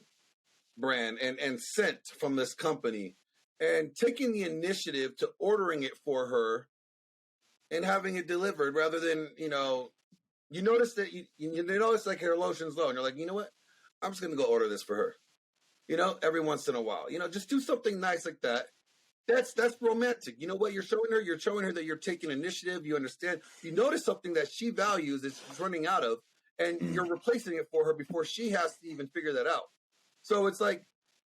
brand and scent from this company and taking the initiative to ordering it for her and having it delivered rather than, you notice that you notice like her lotion's low and you're like, you know what? I'm just going to go order this for her, every once in a while, just do something nice like that. That's romantic. You know what you're showing her? You're showing her that you're taking initiative. You understand. You notice something that she values is running out of, and you're replacing it for her before she has to even figure that out. So it's like,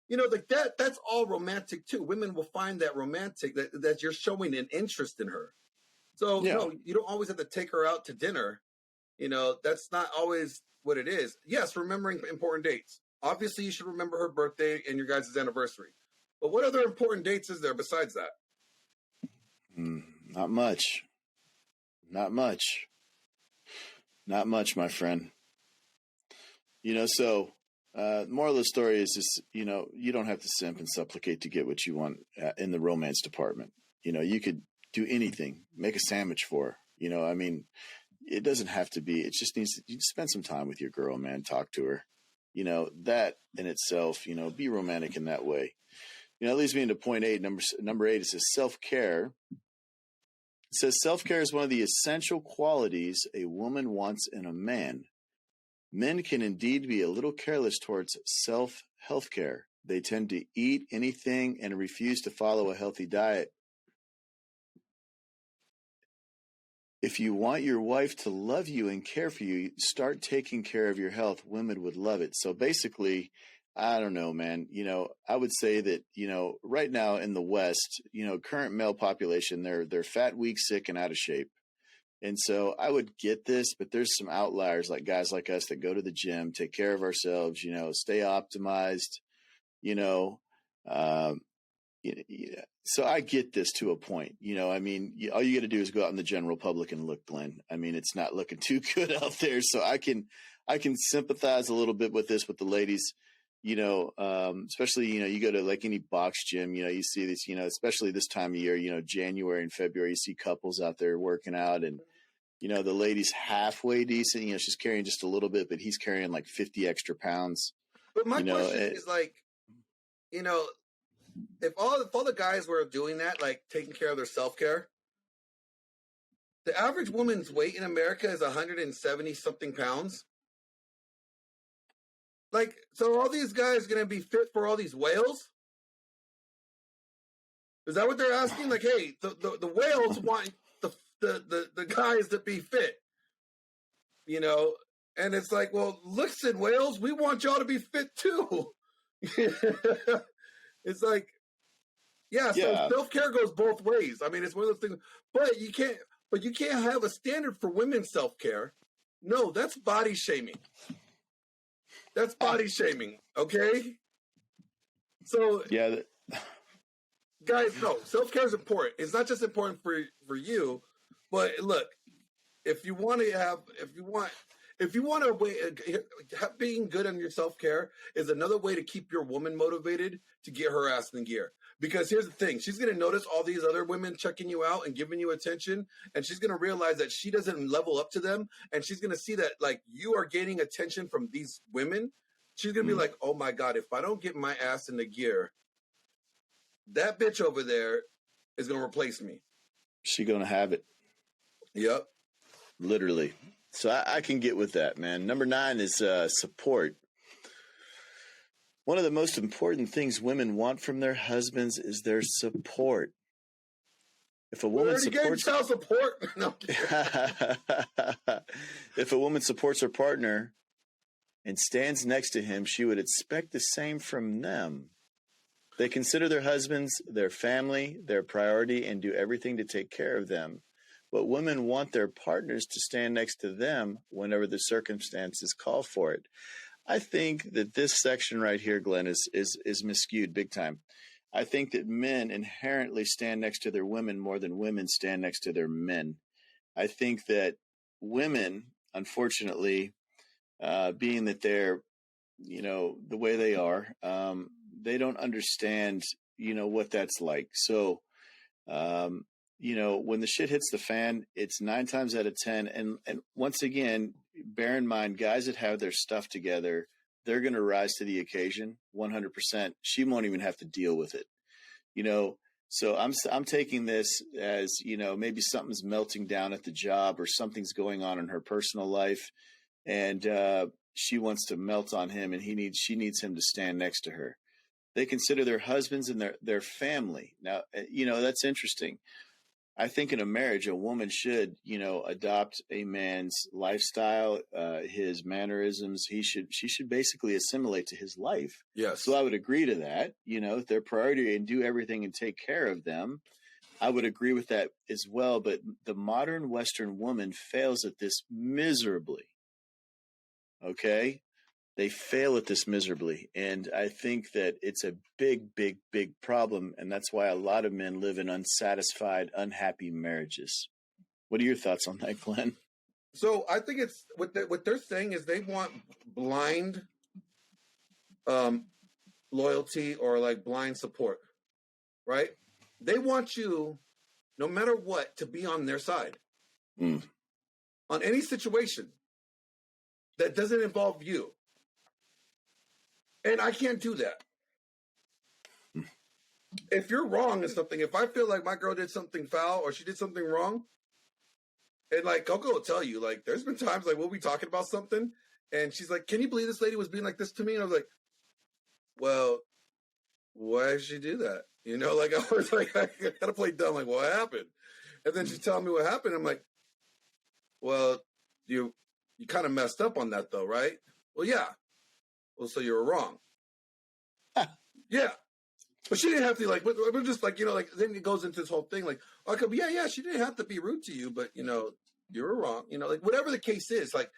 like that. That's all romantic too. Women will find that romantic that you're showing an interest in her. So no, you don't always have to take her out to dinner. That's not always what it is. Yes, remembering important dates. Obviously, you should remember her birthday and your guys' anniversary. But what other important dates is there besides that? Not much. Not much. Not much, my friend. So moral of the story is this, you don't have to simp and supplicate to get what you want in the romance department. You could do anything, make a sandwich for her. It doesn't have to be, it just needs to, you spend some time with your girl, man, talk to her. That in itself, be romantic in that way. It leads me into point 8. Number 8, it says self-care. It says self-care is one of the essential qualities a woman wants in a man. Men can indeed be a little careless towards health care. They tend to eat anything and refuse to follow a healthy diet. If you want your wife to love you and care for you, start taking care of your health. Women would love it. So basically, I don't know, man. I would say that, right now in the West, current male population, they're fat, weak, sick, and out of shape. And so I would get this, but there's some outliers like guys like us that go to the gym, take care of ourselves, stay optimized, so I get this to a point, all you got to do is go out in the general public and look, Glenn. It's not looking too good out there. So I can sympathize a little bit with this with the ladies. Especially, you go to like any box gym, you see this, especially this time of year, January and February, you see couples out there working out and, the lady's halfway decent, she's carrying just a little bit, but he's carrying like 50 extra pounds. But my question is like, if all the guys were doing that, like taking care of their self-care, the average woman's weight in America is 170 something pounds. Like, so all these guys are going to be fit for all these whales? Is that what they're asking? Like, hey, the whales want the guys to be fit. you know, and it's like, well, listen, whales, we want y'all to be fit too. It's like, yeah, so Yeah. self-care goes both ways. I mean, it's one of those things, but you can't have a standard for women's self-care. No, that's body shaming. That's body shaming, okay? So Yeah. guys, no, self-care is important. It's not just important for you, but look, if you want to wait, being good on your self-care is another way to keep your woman motivated to get her ass in gear. Because here's the thing, she's going to notice all these other women checking you out and giving you attention, and she's going to realize that she doesn't level up to them, and she's going to see that like you are gaining attention from these women. She's going to be like, oh my God, if I don't get my ass in the gear, that bitch over there is going to replace me. She gonna have it. Yep. Literally. So I can get with that, man. Number 9 is support. One of the most important things women want from their husbands is their support. If a woman supports child support, no, if a woman supports her partner and stands next to him, she would expect the same from them. They consider their husbands, their family, their priority, and do everything to take care of them. But women want their partners to stand next to them whenever the circumstances call for it. I think that this section right here, Glenn, is miscued big time. I think that men inherently stand next to their women more than women stand next to their men. I think that women, unfortunately, being that they're, the way they are, they don't understand, what that's like. So, when the shit hits the fan, it's 9 times out of 10. And once again, bear in mind, guys that have their stuff together, they're going to rise to the occasion 100%. She won't even have to deal with it, So I'm taking this as, maybe something's melting down at the job or something's going on in her personal life. And she wants to melt on him and she needs him to stand next to her. They consider their husbands and their family. Now, that's interesting. I think in a marriage, a woman should, adopt a man's lifestyle, his mannerisms. She should basically assimilate to his life. Yes. So I would agree to that, their priority and do everything and take care of them. I would agree with that as well. But the modern Western woman fails at this miserably. Okay. They fail at this miserably. And I think that it's a big, big, big problem. And that's why a lot of men live in unsatisfied, unhappy marriages. What are your thoughts on that, Glenn? So I think it's what they're saying is they want blind loyalty or like blind support, right? They want you, no matter what, to be on their side. On any situation that doesn't involve you. And I can't do that. If you're wrong in something, if I feel like my girl did something foul or she did something wrong, and like I'll go tell you, like there's been times like we'll be talking about something and she's like, can you believe this lady was being like this to me? And I was like, well, why did she do that? Like I was like, I gotta play dumb, like what happened? And then she's telling me what happened. I'm like, well, you kind of messed up on that though, right? Well, yeah. Well, so you were wrong. Yeah. But she didn't have to, like, we're just like, like, then it goes into this whole thing, like, okay, yeah, she didn't have to be rude to you, but, you were wrong. Like, whatever the case is, like,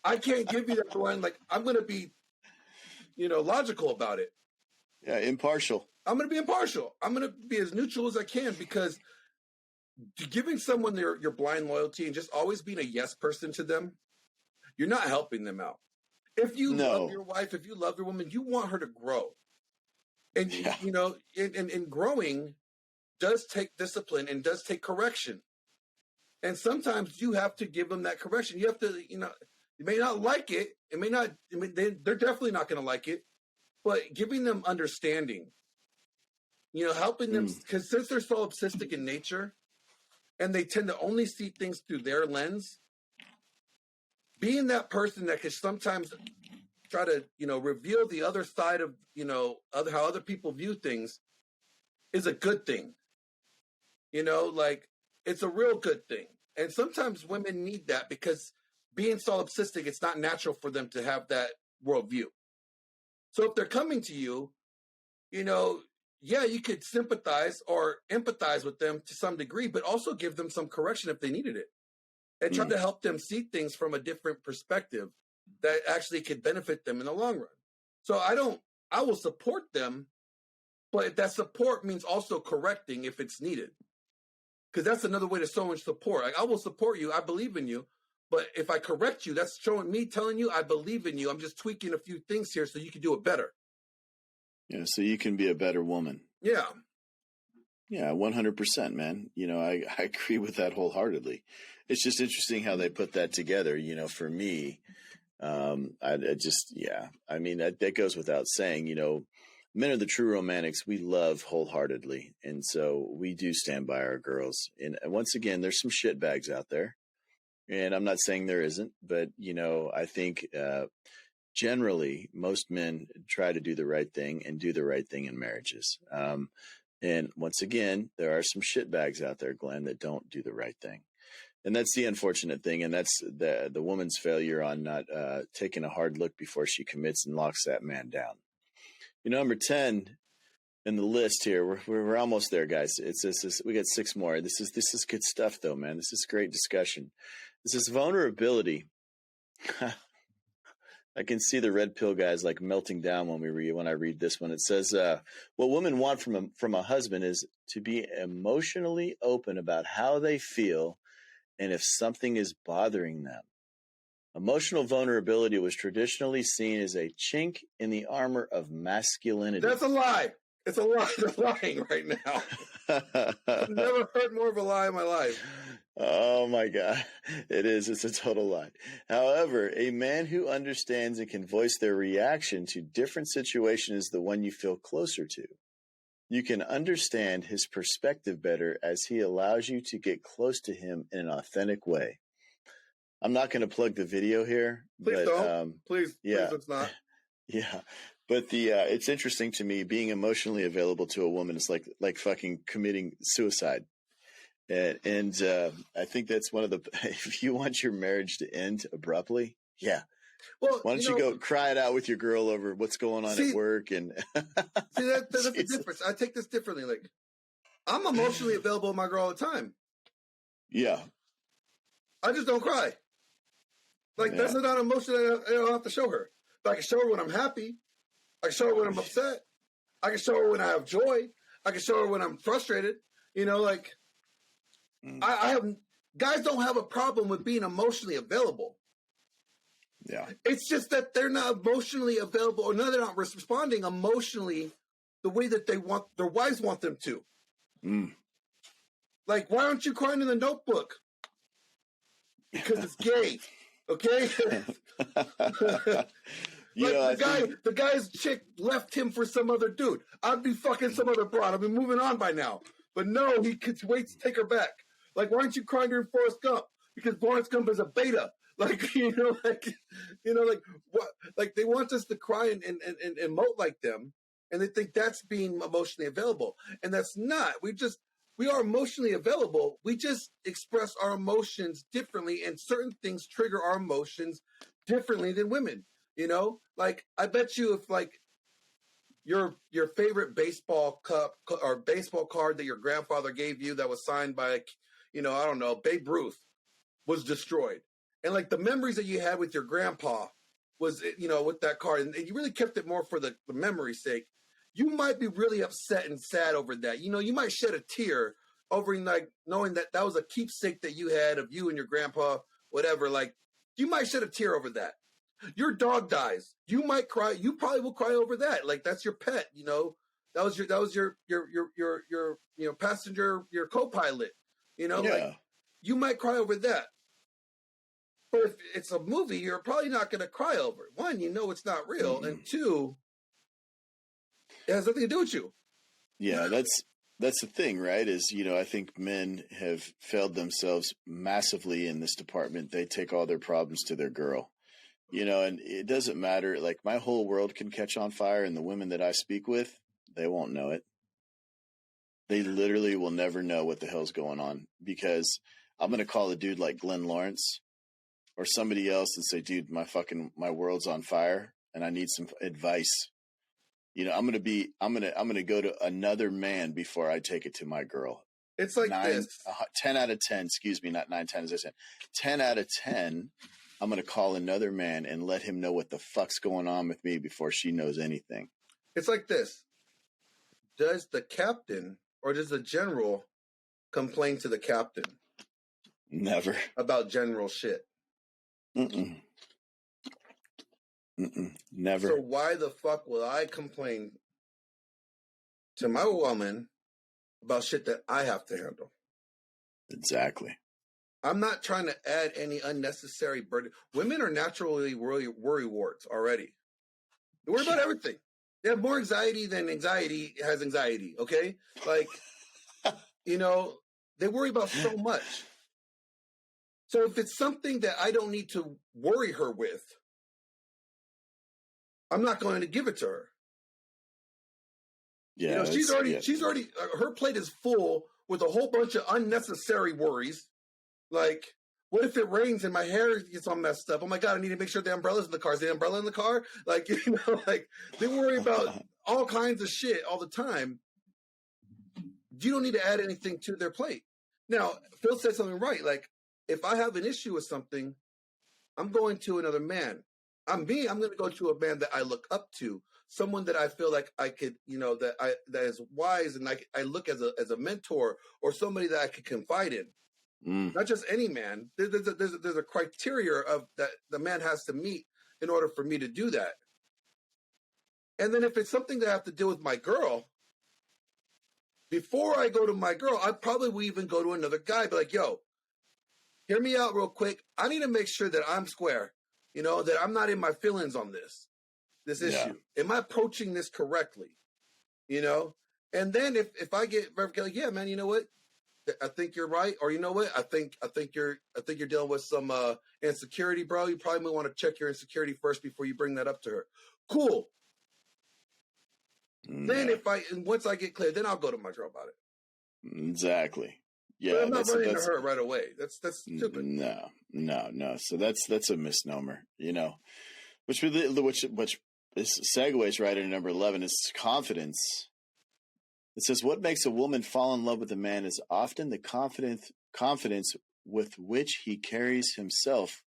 I can't give you that one. Like, I'm going to be, logical about it. Yeah, impartial. I'm going to be impartial. I'm going to be as neutral as I can because giving someone your blind loyalty and just always being a yes person to them, you're not helping them out. If you love your wife, if you love your woman, you want her to grow. And, and growing does take discipline and does take correction. And sometimes you have to give them that correction. You have to, you may not like it. They're definitely not going to like it. But giving them understanding, helping them, because since they're so obsessive in nature and they tend to only see things through their lens, being that person that can sometimes try to, reveal the other side of, how other people view things is a good thing. Like it's a real good thing. And sometimes women need that because being solipsistic, it's not natural for them to have that worldview. So if they're coming to you, you know, yeah, you could sympathize or empathize with them to some degree, but also give them some correction if they needed it. And try to help them see things from a different perspective that actually could benefit them in the long run. So I will support them, but that support means also correcting if it's needed. Because that's another way to show support. Like, I will support you. I believe in you. But if I correct you, that's showing me, telling you I believe in you. I'm just tweaking a few things here so you can do it better. Yeah, so you can be a better woman. Yeah. Yeah, 100%, man. You know, I agree with that wholeheartedly. It's just interesting how they put that together. You know, for me, I just, yeah. I mean, that goes without saying. You know, men are the true romantics. We love wholeheartedly. And so we do stand by our girls. And once again, there's some shitbags out there. And I'm not saying there isn't, but, you know, I think generally most men try to do the right thing and do the right thing in marriages. And once again, there are some shitbags out there, Glenn, that don't do the right thing. And that's the unfortunate thing. And that's the woman's failure on not taking a hard look before she commits and locks that man down. You know, number 10 in the list here, we're almost there, guys. We got 6 more. This is good stuff, though, man. This is great discussion. This is vulnerability. I can see the red pill guys like melting down when I read this one. It says, what women want from a husband is to be emotionally open about how they feel and if something is bothering them. Emotional vulnerability was traditionally seen as a chink in the armor of masculinity. That's a lie. It's a lie. They're lying right now. I've never heard more of a lie in my life. Oh my God. It is. It's a total lie. However, a man who understands and can voice their reaction to different situations is the one you feel closer to. You can understand his perspective better as he allows you to get close to him in an authentic way. I'm not going to plug the video here. Please don't. Please, it's not. Yeah. But it's interesting to me, being emotionally available to a woman is like fucking committing suicide. And I think that's one of the, if you want your marriage to end abruptly, yeah. Well, why don't you go cry it out with your girl over what's going on at work? And see, that's the difference. I take this differently. Like, I'm emotionally available with my girl all the time. Yeah. I just don't cry. Like, that's not an emotion that I don't have to show her. But I can show her when I'm happy. I can show her when I'm upset. I can show her when I have joy. I can show her when I'm frustrated. You know, like, I have, guys don't have a problem with being emotionally available. Yeah. It's just that they're not emotionally available, or no, they're not responding emotionally the way that they want, their wives want them to. Like, why aren't you crying in the Notebook? Because it's gay. Okay? The guy's chick left him for some other dude. I'd be fucking some other broad. I'd be moving on by now. But no, he could wait to take her back. Like, why aren't you crying during Forrest Gump? Because Forrest Gump is a beta. Like, what? Like, they want us to cry and emote like them, and they think that's being emotionally available, and that's not. We are emotionally available. We just express our emotions differently, and certain things trigger our emotions differently than women. You know, like, I bet you if, like, your favorite baseball cup or baseball card that your grandfather gave you that was signed by, I don't know, Babe Ruth, was destroyed. And, like, the memories that you had with your grandpa was, with that card, and you really kept it more for the memory's sake, you might be really upset and sad over that. You might shed a tear over, like, knowing that that was a keepsake that you had of you and your grandpa, whatever. Like, you might shed a tear over that. Your dog dies. You might cry. You probably will cry over that. Like, that's your pet, That was your passenger, your co-pilot, Like, you might cry over that. But if it's a movie, you're probably not going to cry over it. One, it's not real. And two, it has nothing to do with you. Yeah, that's the thing, right? Is, I think men have failed themselves massively in this department. They take all their problems to their girl, and it doesn't matter. Like, my whole world can catch on fire, and the women that I speak with, they won't know it. They literally will never know what the hell's going on, because I'm going to call a dude like Glenn Lawrence, or somebody else and say, dude, my world's on fire and I need some advice. You know, I'm gonna go to another man before I take it to my girl. It's like this. 10 out of 10, excuse me, not 9, 10 as I said. 10 out of 10, I'm gonna call another man and let him know what the fuck's going on with me before she knows anything. It's like this. Does the captain or does the general complain to the captain? Never. About general shit. Never. So why the fuck will I complain to my woman about shit that I have to handle? Exactly. I'm not trying to add any unnecessary burden. Women are naturally worry warts already. They worry about everything. They have more anxiety than anxiety has anxiety, okay? Like, you know, they worry about so much. So if it's something that I don't need to worry her with, I'm not going to give it to her. Yeah, you know, she's already, her plate is full with a whole bunch of unnecessary worries. Like, what if it rains and my hair gets all messed up? Oh my God, I need to make sure the umbrella's in the car. Is the umbrella in the car? Like, you know, like they worry about all kinds of shit all the time. You don't need to add anything to their plate. Now, Phil said something right. Like, if I have an issue with something, I'm going to another man. I'm going to go to a man that I look up to, someone that I feel like I could, you know, that is wise and I look as a mentor or somebody that I could confide in. Not just any man. There's a criteria of that the man has to meet in order for me to do that. And then if it's something that I have to deal with my girl, before I go to my girl, I probably will even go to another guy, be like, yo, hear me out real quick. I need to make sure that I'm square, you know, that I'm not in my feelings on this issue. Am I approaching this correctly? You know? And then if I get like, yeah, man, you know what? I think you're right. Or you know what? I think you're dealing with some insecurity, bro. You probably might want to check your insecurity first before you bring that up to her. Cool. Then once I get clear, then I'll go to my girl about it. Exactly. Yeah. But I'm not running to her right away. That's stupid. No. So that's a misnomer, you know, which segues right into number 11 is confidence. It says, what makes a woman fall in love with a man is often the confidence with which he carries himself.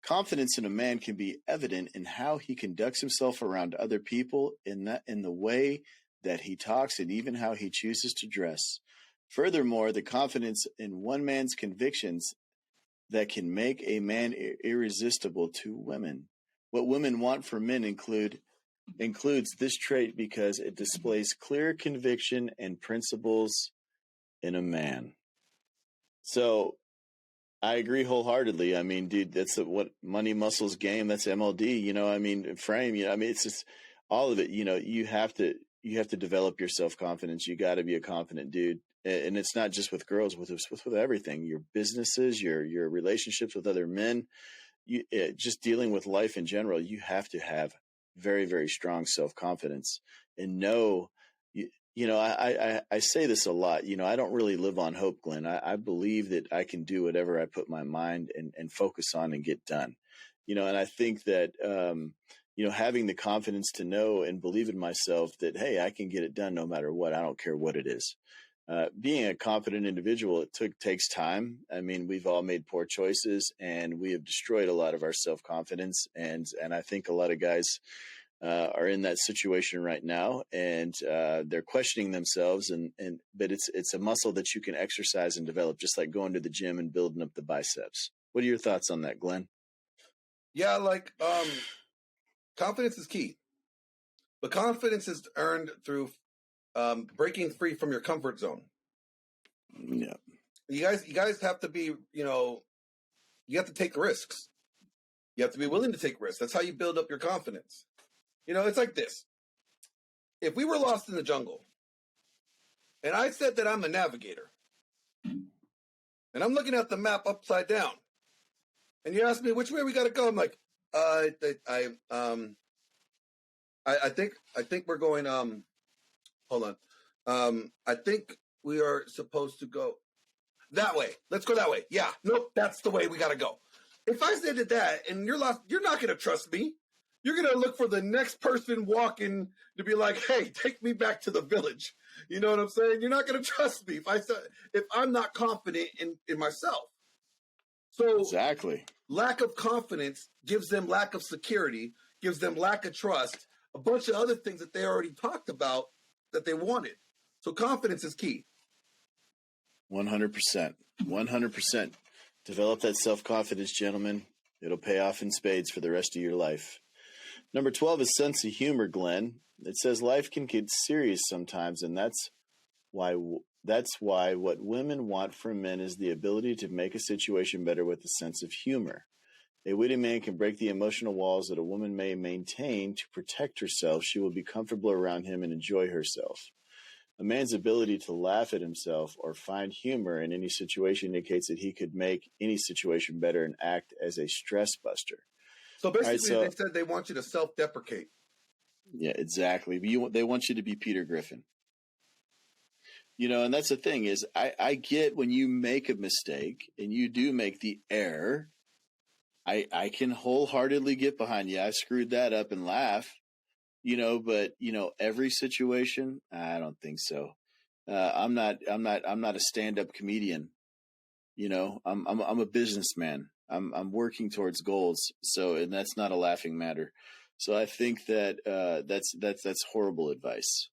Confidence in a man can be evident in how he conducts himself around other people, in the way that he talks, and even how he chooses to dress. Furthermore, the confidence in one man's convictions that can make a man irresistible to women. What women want from men includes this trait because it displays clear conviction and principles in a man. So I agree wholeheartedly. I mean, dude, that's what Money Muscles Game. That's MLD. You know, I mean, frame. You know, I mean, it's just all of it. You know, you have to develop your self confidence. You got to be a confident dude, and it's not just with girls. With everything. Your businesses, your relationships with other men, just dealing with life in general. You have to have very, very strong self confidence and know. You know, I say this a lot. You know, I don't really live on hope, Glenn. I believe that I can do whatever I put my mind and focus on and get done. You know, and I think that, you know, having the confidence to know and believe in myself that, hey, I can get it done no matter what. I don't care what it is. Being a confident individual, it takes time. I mean, we've all made poor choices and we have destroyed a lot of our self-confidence. And I think a lot of guys are in that situation right now, and they're questioning themselves. But it's a muscle that you can exercise and develop, just like going to the gym and building up the biceps. What are your thoughts on that, Glenn? Yeah, like confidence is key, but confidence is earned through breaking free from your comfort zone. Yeah, you guys have to be, you know, you have to take risks. You have to be willing to take risks. That's how you build up your confidence. You know, it's like this. If we were lost in the jungle, and I said that I'm a navigator, and I'm looking at the map upside down, and you ask me which way we got to go, I'm like, I think we're going. Hold on. I think we are supposed to go that way. Let's go that way. Yeah. Nope. That's the way we got to go. if I said that and you're lost, you're not going to trust me. You're going to look for the next person walking to be like, hey, take me back to the village. You know what I'm saying? You're not going to trust me if I'm not confident in myself. So Exactly. lack of confidence gives them lack of security, gives them lack of trust, a bunch of other things that they already talked about that they wanted. So confidence is key. 100%. 100%. Develop that self-confidence, gentlemen. It'll pay off in spades for the rest of your life. Number 12 is sense of humor, Glenn. It says life can get serious sometimes, and that's why what women want from men is the ability to make a situation better with a sense of humor. A witty man can break the emotional walls that a woman may maintain to protect herself. She will be comfortable around him and enjoy herself. A man's ability to laugh at himself or find humor in any situation indicates that he could make any situation better and act as a stress buster. So basically, they said they want you to self-deprecate. Yeah, exactly. They want you to be Peter Griffin. You know, and that's the thing is I get when you make a mistake and you do make the error, I can wholeheartely get behind you. I screwed that up and laugh, you know, but you know, every situation, I don't think so. I'm not a stand-up comedian. You know, I'm a businessman. I'm working towards goals. So, and that's not a laughing matter. So I think that that's horrible advice.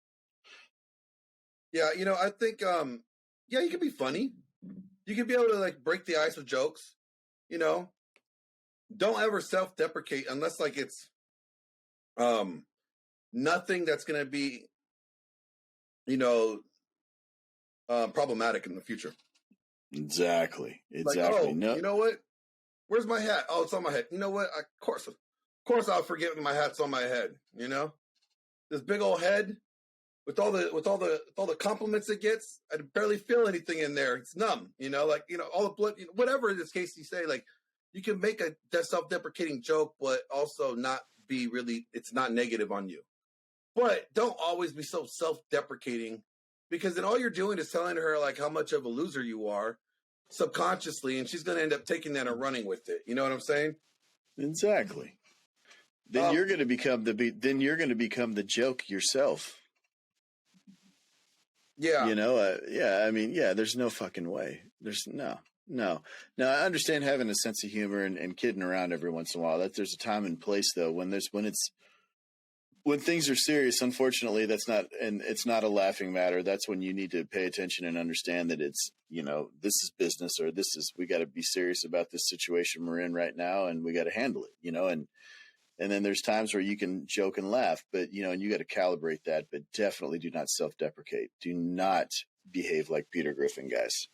Yeah, you know, I think yeah, you can be funny. You can be able to like break the ice with jokes, you know. Don't ever self-deprecate unless like it's nothing that's going to be, you know, problematic in the future. Exactly. Like, oh, no. You know what? Where's my hat? Oh, it's on my head. You know what? Of course I'll forget my hat's on my head, you know? This big old head with all the compliments it gets, I barely feel anything in there. It's numb, you know, like, you know, all the blood, you know, whatever in this case you say, like, you can make a self-deprecating joke, but also not be really, it's not negative on you. But don't always be so self-deprecating, because then all you're doing is telling her like how much of a loser you are subconsciously, and she's going to end up taking that and running with it. You know what I'm saying? Exactly. Then you're going to become the joke yourself. Yeah. You know, yeah, I mean, yeah, there's no fucking way. There's no. Now, I understand having a sense of humor and kidding around every once in a while. That there's a time and place though when things are serious. Unfortunately, it's not a laughing matter. That's when you need to pay attention and understand that it's, you know, this is business, or we got to be serious about this situation we're in right now, and we got to handle it, you know, and then there's times where you can joke and laugh, but you know, and you got to calibrate that, but definitely do not self-deprecate. Do not behave like Peter Griffin, guys.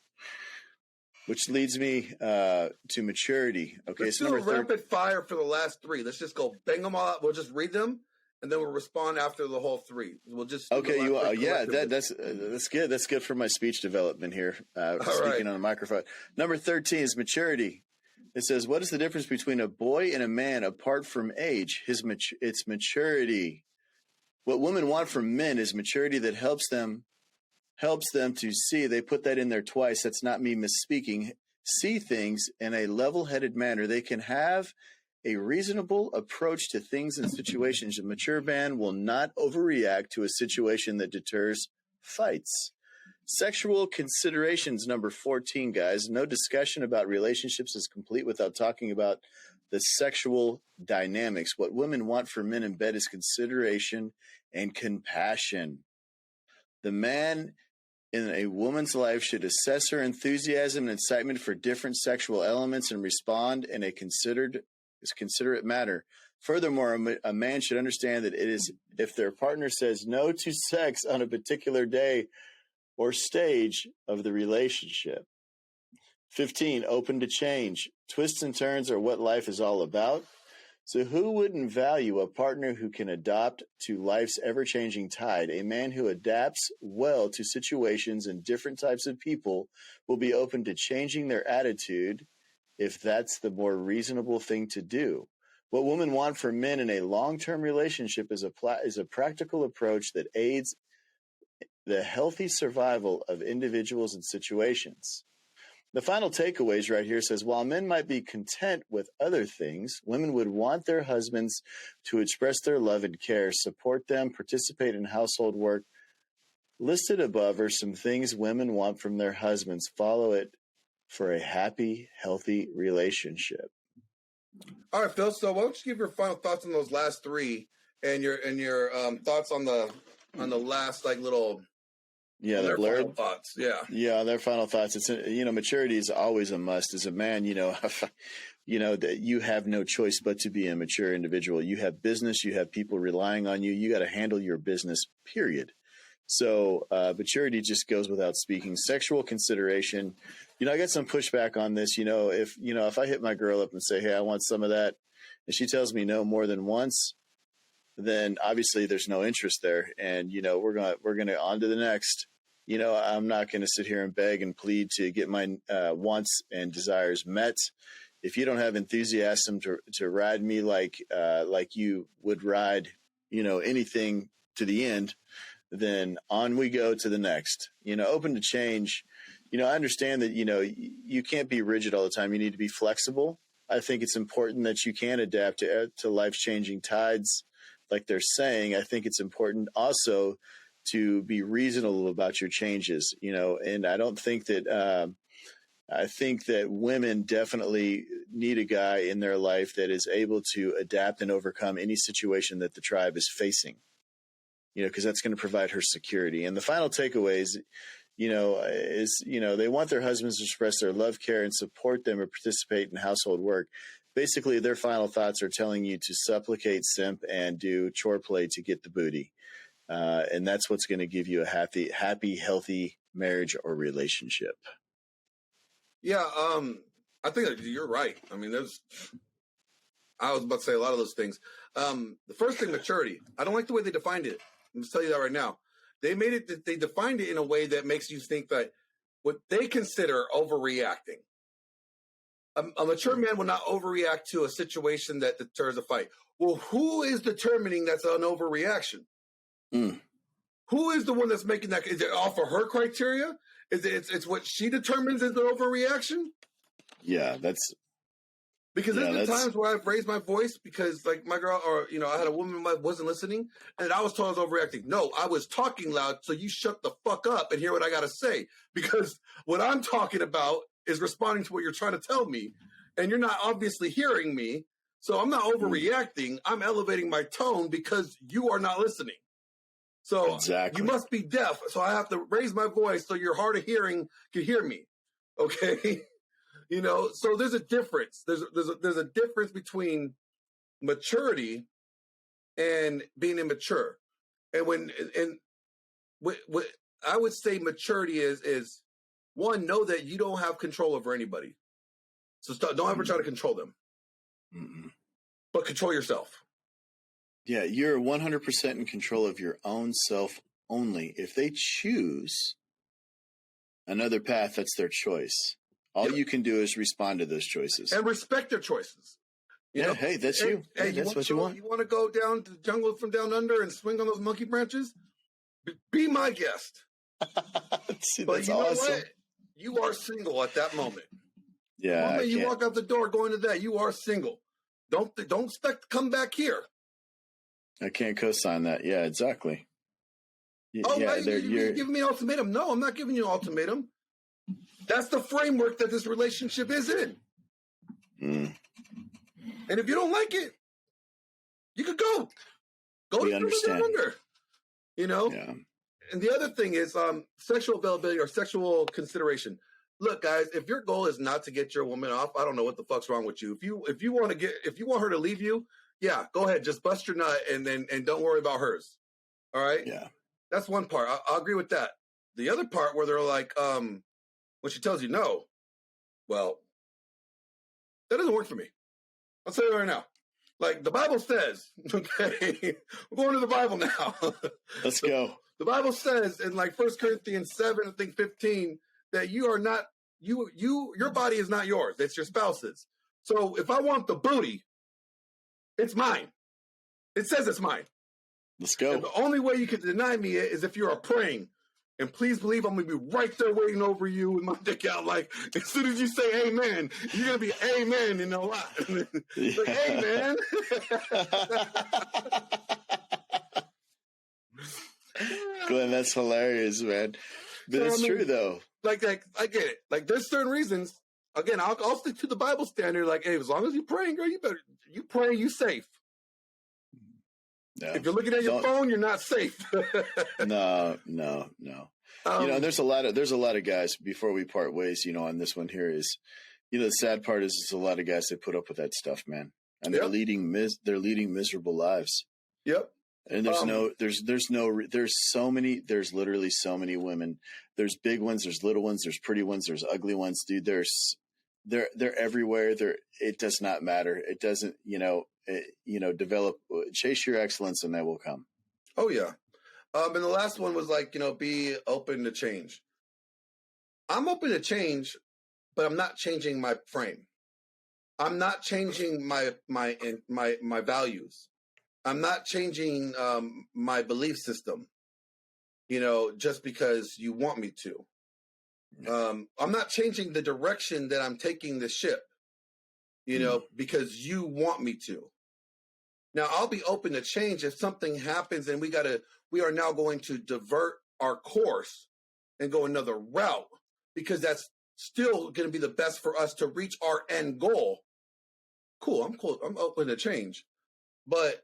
Which leads me to maturity. Okay, let's do a rapid fire for the last three. Let's just go bang them all out. We'll just read them, and then we'll respond after the whole three. We'll just okay. That's good. That's good for my speech development here. Speaking on the microphone. Number 13 is maturity. It says, "What is the difference between a boy and a man apart from age? It's maturity. What women want from men is maturity that helps them to see." They put that in there twice. That's not me misspeaking. See things in a level-headed manner. They can have a reasonable approach to things and situations. A mature man will not overreact to a situation that deters fights. Sexual considerations, number 14, guys. No discussion about relationships is complete without talking about the sexual dynamics. What women want from men in bed is consideration and compassion. The man in a woman's life should assess her enthusiasm and excitement for different sexual elements and respond in a considerate manner. Furthermore, a man should understand that it is if their partner says no to sex on a particular day or stage of the relationship. 15, open to change. Twists and turns are what life is all about. So who wouldn't value a partner who can adapt to life's ever-changing tide? A man who adapts well to situations and different types of people will be open to changing their attitude if that's the more reasonable thing to do. What women want from men in a long-term relationship is a practical approach that aids the healthy survival of individuals and situations. The final takeaways right here says, while men might be content with other things, women would want their husbands to express their love and care, support them, participate in household work. Listed above are some things women want from their husbands. Follow it for a happy, healthy relationship. All right, Phil. So why don't you give your final thoughts on those last three, and your thoughts on the last like little the their blurb final thoughts. Yeah, their final thoughts. It's maturity is always a must. As a man, that you have no choice but to be a mature individual. You have business. You have people relying on you. You got to handle your business. Period. So maturity just goes without speaking. Sexual consideration. I got some pushback on this. If I hit my girl up and say, hey, I want some of that, and she tells me no more than once, then obviously there's no interest there. And, we're going to on to the next. I'm not going to sit here and beg and plead to get my wants and desires met. If you don't have enthusiasm to ride me like you would ride, anything to the end, then on we go to the next. Open to change. I understand that, you can't be rigid all the time. You need to be flexible. I think it's important that you can adapt to life-changing tides, like they're saying. I think it's important also to be reasonable about your changes, and I don't think that I think that women definitely need a guy in their life that is able to adapt and overcome any situation that the tribe is facing, because that's going to provide her security. And the final takeaways, is, they want their husbands to express their love, care, and support them or participate in household work. Basically, their final thoughts are telling you to supplicate, simp, and do chore play to get the booty. And that's what's going to give you a happy, healthy marriage or relationship. Yeah. I think that you're right. I mean, I was about to say a lot of those things. The first thing, maturity. I don't like the way they defined it. I'm just tell you that right now. They defined it in a way that makes you think that what they consider overreacting. A mature man will not overreact to a situation that deters a fight. Well, who is determining that's an overreaction? Who is the one that's making that? Is it off of her criteria? It's what she determines as an overreaction? Yeah, that's... Because there's been times where I've raised my voice because, like, my girl, or, I had a woman who wasn't listening, and I was told I was overreacting. No, I was talking loud, so you shut the fuck up and hear what I got to say. Because what I'm talking about is responding to what you're trying to tell me, and you're not obviously hearing me, so I'm not overreacting. I'm elevating my tone because you are not listening. So exactly. You must be deaf, so I have to raise my voice so your hard of hearing can hear me, okay? So there's a difference. There's a difference between maturity and being immature. And what I would say maturity is one, know that you don't have control over anybody. So don't ever try to control them. But control yourself. Yeah, you're 100% in control of your own self only. If they choose another path, that's their choice. All you can do is respond to those choices. And respect their choices. Hey, that's you. Hey, that's what you want. You want to go down to the jungle from down under and swing on those monkey branches? Be my guest. See, but that's you know awesome. what? You are single at that moment. Yeah. The moment you walk out the door going to that, you are single. Don't expect to come back here. I can't co-sign that. Yeah, exactly. You're giving me an ultimatum. No, I'm not giving you an ultimatum. That's the framework that this relationship is in. And if you don't like it, you could go. We to understand. Under. Yeah. And the other thing is sexual availability or sexual consideration. Look, guys, if your goal is not to get your woman off, I don't know what the fuck's wrong with you. If you want her to leave you, yeah, go ahead, just bust your nut and don't worry about hers. All right? Yeah. That's one part. I'll agree with that. The other part where they're like, when she tells you no, well, that doesn't work for me. I'll tell you right now. Like the Bible says, okay, we're going to the Bible now. Let's go. The Bible says in like 1 Corinthians 7, I think 15, that you are not, your body is not yours. It's your spouse's. So if I want the booty, it's mine. It says it's mine. Let's go. And the only way you can deny me it is if you are praying. And please believe I'm going to be right there waiting over you with my dick out. Like, as soon as you say amen, you're going to be amen in a lot. Like, hey, man. Glenn, that's hilarious, man. But it's true, though. Like, I get it. Like, there's certain reasons. Again, I'll stick to the Bible standard. Like, hey, as long as you're praying, girl, you praying, you safe. No, if you're looking at your phone, you're not safe. No. There's a lot of guys. Before we part ways, on this one here is, the sad part is, it's a lot of guys that put up with that stuff, man, and they're leading miserable lives. Yep. And there's literally so many women. There's big ones, there's little ones, there's pretty ones, there's ugly ones, dude. They're everywhere. It does not matter. It doesn't, develop, chase your excellence and that will come. Oh yeah. And the last one was like, be open to change. I'm open to change, but I'm not changing my frame. I'm not changing my values. I'm not changing my belief system, just because you want me to. I'm not changing the direction that I'm taking the ship, because you want me to. Now, I'll be open to change if something happens and we are now going to divert our course and go another route, because that's still going to be the best for us to reach our end goal. Cool. I'm open to change. But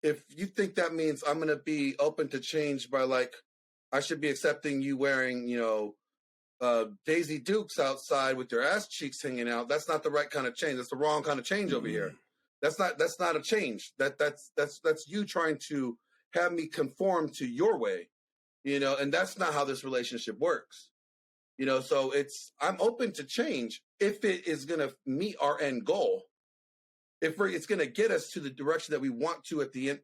if you think that means I'm going to be open to change by, like, I should be accepting you wearing, Daisy Dukes outside with your ass cheeks hanging out, that's not the right kind of change. That's the wrong kind of change over here. That's not a change. That's you trying to have me conform to your way, and that's not how this relationship works. So I'm open to change if it is going to meet our end goal. If it's going to get us to the direction that we want to at the end,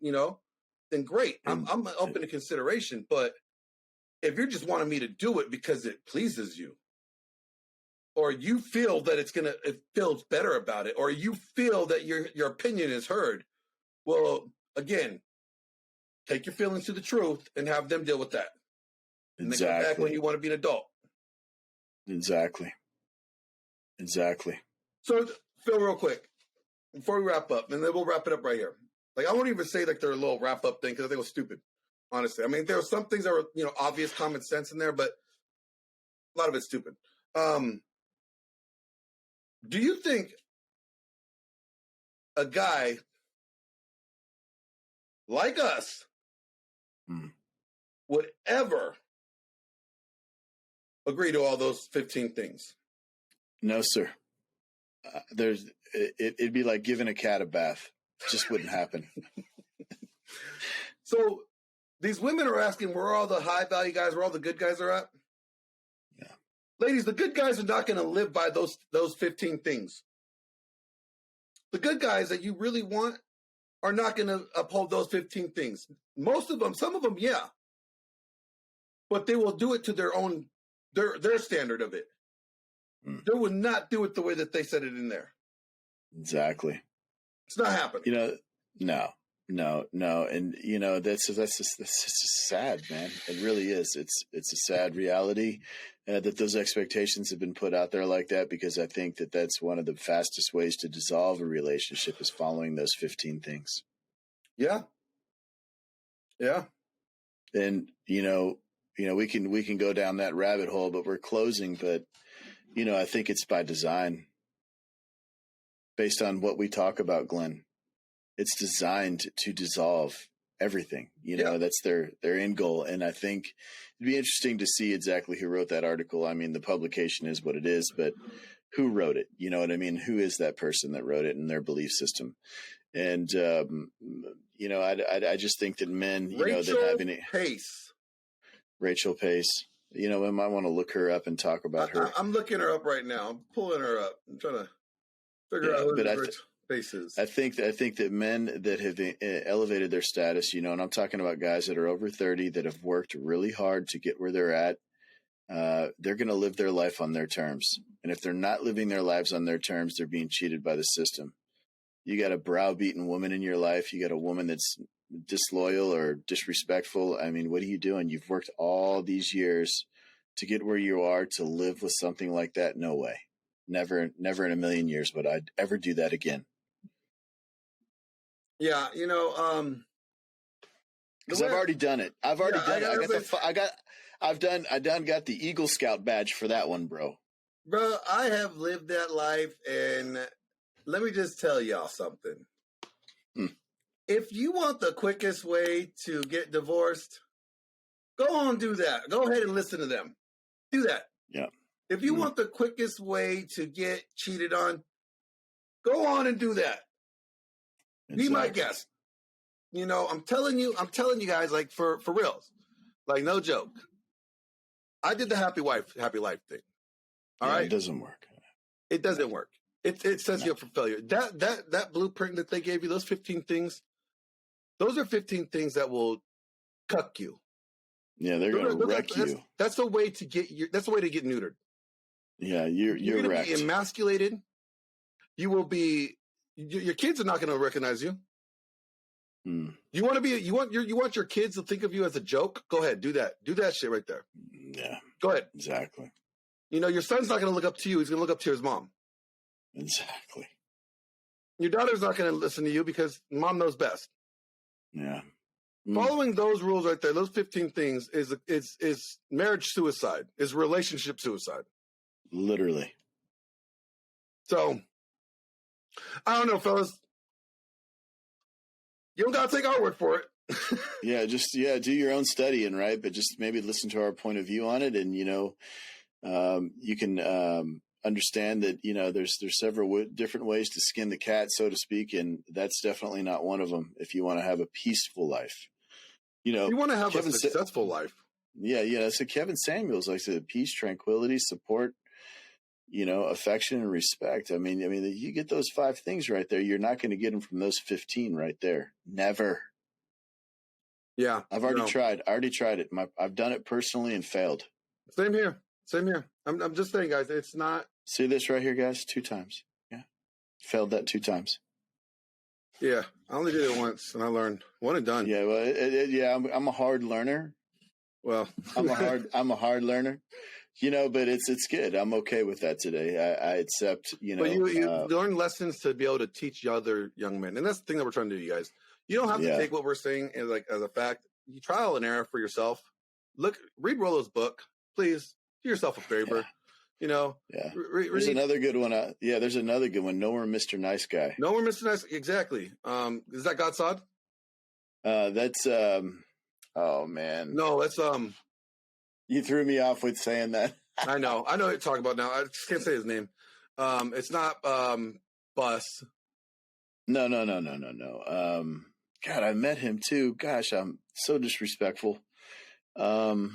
then great. I'm open to consideration. But if you're just wanting me to do it because it pleases you, or you feel that it feels better about it, or you feel that your opinion is heard, well, again, take your feelings to the truth and have them deal with that. And then come back when you want to be an adult. Exactly. So, Phil, real quick, before we wrap up, and then we'll wrap it up right here. Like, I won't even say like they're a little wrap up thing, because I think it was stupid, honestly. I mean, there were some things that were, obvious common sense in there, but a lot of it's stupid. Do you think a guy like us would ever agree to all those 15 things? No, sir. It'd be like giving a cat a bath. It just wouldn't happen. So these women are asking where all the high value guys, where all the good guys are at. Yeah. Ladies, the good guys are not going to live by those 15 things. The good guys that you really want are not going to uphold those 15 things. Most of them, some of them, yeah. But they will do it to their own, their standard of it. They would not do it the way that they said it in there. Exactly. It's not happening. No. And, that's just sad, man. It really is. It's a sad reality that those expectations have been put out there like that, because I think that that's one of the fastest ways to dissolve a relationship is following those 15 things. Yeah. Yeah. And, we can go down that rabbit hole, but we're closing. But, I think it's by design based on what we talk about, Glenn. It's designed to dissolve everything. That's their end goal. And I think it'd be interesting to see exactly who wrote that article. I mean, the publication is what it is, but who wrote it? You know what I mean? Who is that person that wrote it and their belief system? And, I just think that men, Rachel Pace, we might want to look her up and talk about her. I'm looking her up right now. I'm pulling her up. I'm trying to figure out who Rachel Pace is. I think that men that have elevated their status, and I'm talking about guys that are over 30 that have worked really hard to get where they're at. They're going to live their life on their terms. And if they're not living their lives on their terms, they're being cheated by the system. You got a browbeaten woman in your life. You got a woman that's disloyal or disrespectful. I mean, what are you doing? You've worked all these years to get where you are, to live with something like that. No way. Never in a million years would I ever do that again. Yeah, Because I've already done it. I've already done it. I got the Eagle Scout badge for that one, bro. Bro, I have lived that life, and let me just tell y'all something. If you want the quickest way to get divorced, go on, do that. Go ahead and listen to them. Do that. Yeah. If you want the quickest way to get cheated on, go on and do that. Exactly. Be my guest. I'm telling you guys, like for reals, like no joke. I did the happy life thing. All right. It doesn't work. It doesn't work. It sets you up for failure. That blueprint that they gave you, those 15 things, those are 15 things that will cuck you. Yeah, they're going to wreck you. That's the way to get neutered. Yeah, you're wrecked. Be emasculated. You will be. Your kids are not going to recognize you. You want your kids to think of you as a joke? Go ahead, do that. Do that shit right there. Yeah. Go ahead. Exactly. Your son's not going to look up to you. He's going to look up to his mom. Exactly. Your daughter's not going to listen to you because mom knows best. Yeah. Following those rules right there, those 15 things is marriage suicide, is relationship suicide. Literally. So, I don't know, fellas. You don't got to take our word for it. Yeah, do your own studying, right? But just maybe listen to our point of view on it. And, you can understand that, there's several different ways to skin the cat, so to speak. And that's definitely not one of them if you want to have a peaceful life. You want to have a successful life. Yeah. So Kevin Samuels, like I said, peace, tranquility, support, affection and respect. I mean, you get those 5 things right there. You're not going to get them from those 15 right there. Never. Yeah. I've already tried. I already tried it. I've done it personally and failed. Same here. I'm just saying, guys, it's not. See this right here, guys? 2 times. Yeah. Failed that 2 times. Yeah. I only did it once and I learned. One and done. Yeah. Well, I'm a hard learner. Well, I'm a hard learner. But it's good. I'm okay with that today. I accept, But you learn lessons to be able to teach other young men. And that's the thing that we're trying to do, you guys. You don't have to take what we're saying as a fact. You trial and error for yourself. Read Rollo's book. Please do yourself a favor. Yeah. There's another good one. There's another good one. No More Mr. Nice Guy. No More Mr. Nice. Exactly. Is that Godsod? That's, oh man. No, that's, You threw me off with saying that. I know what you're talking about now. I just can't say his name. It's not Bus. No. God, I met him too. Gosh, I'm so disrespectful. Well,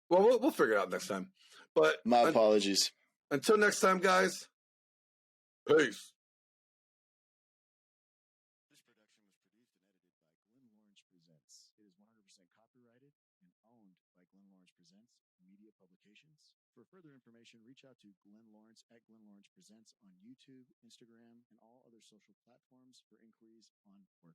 we'll figure it out next time. But my apologies. Until next time, guys. Peace. For further information, reach out to Glenn Lawrence at Glenn Lawrence Presents on YouTube, Instagram, and all other social platforms for inquiries on work.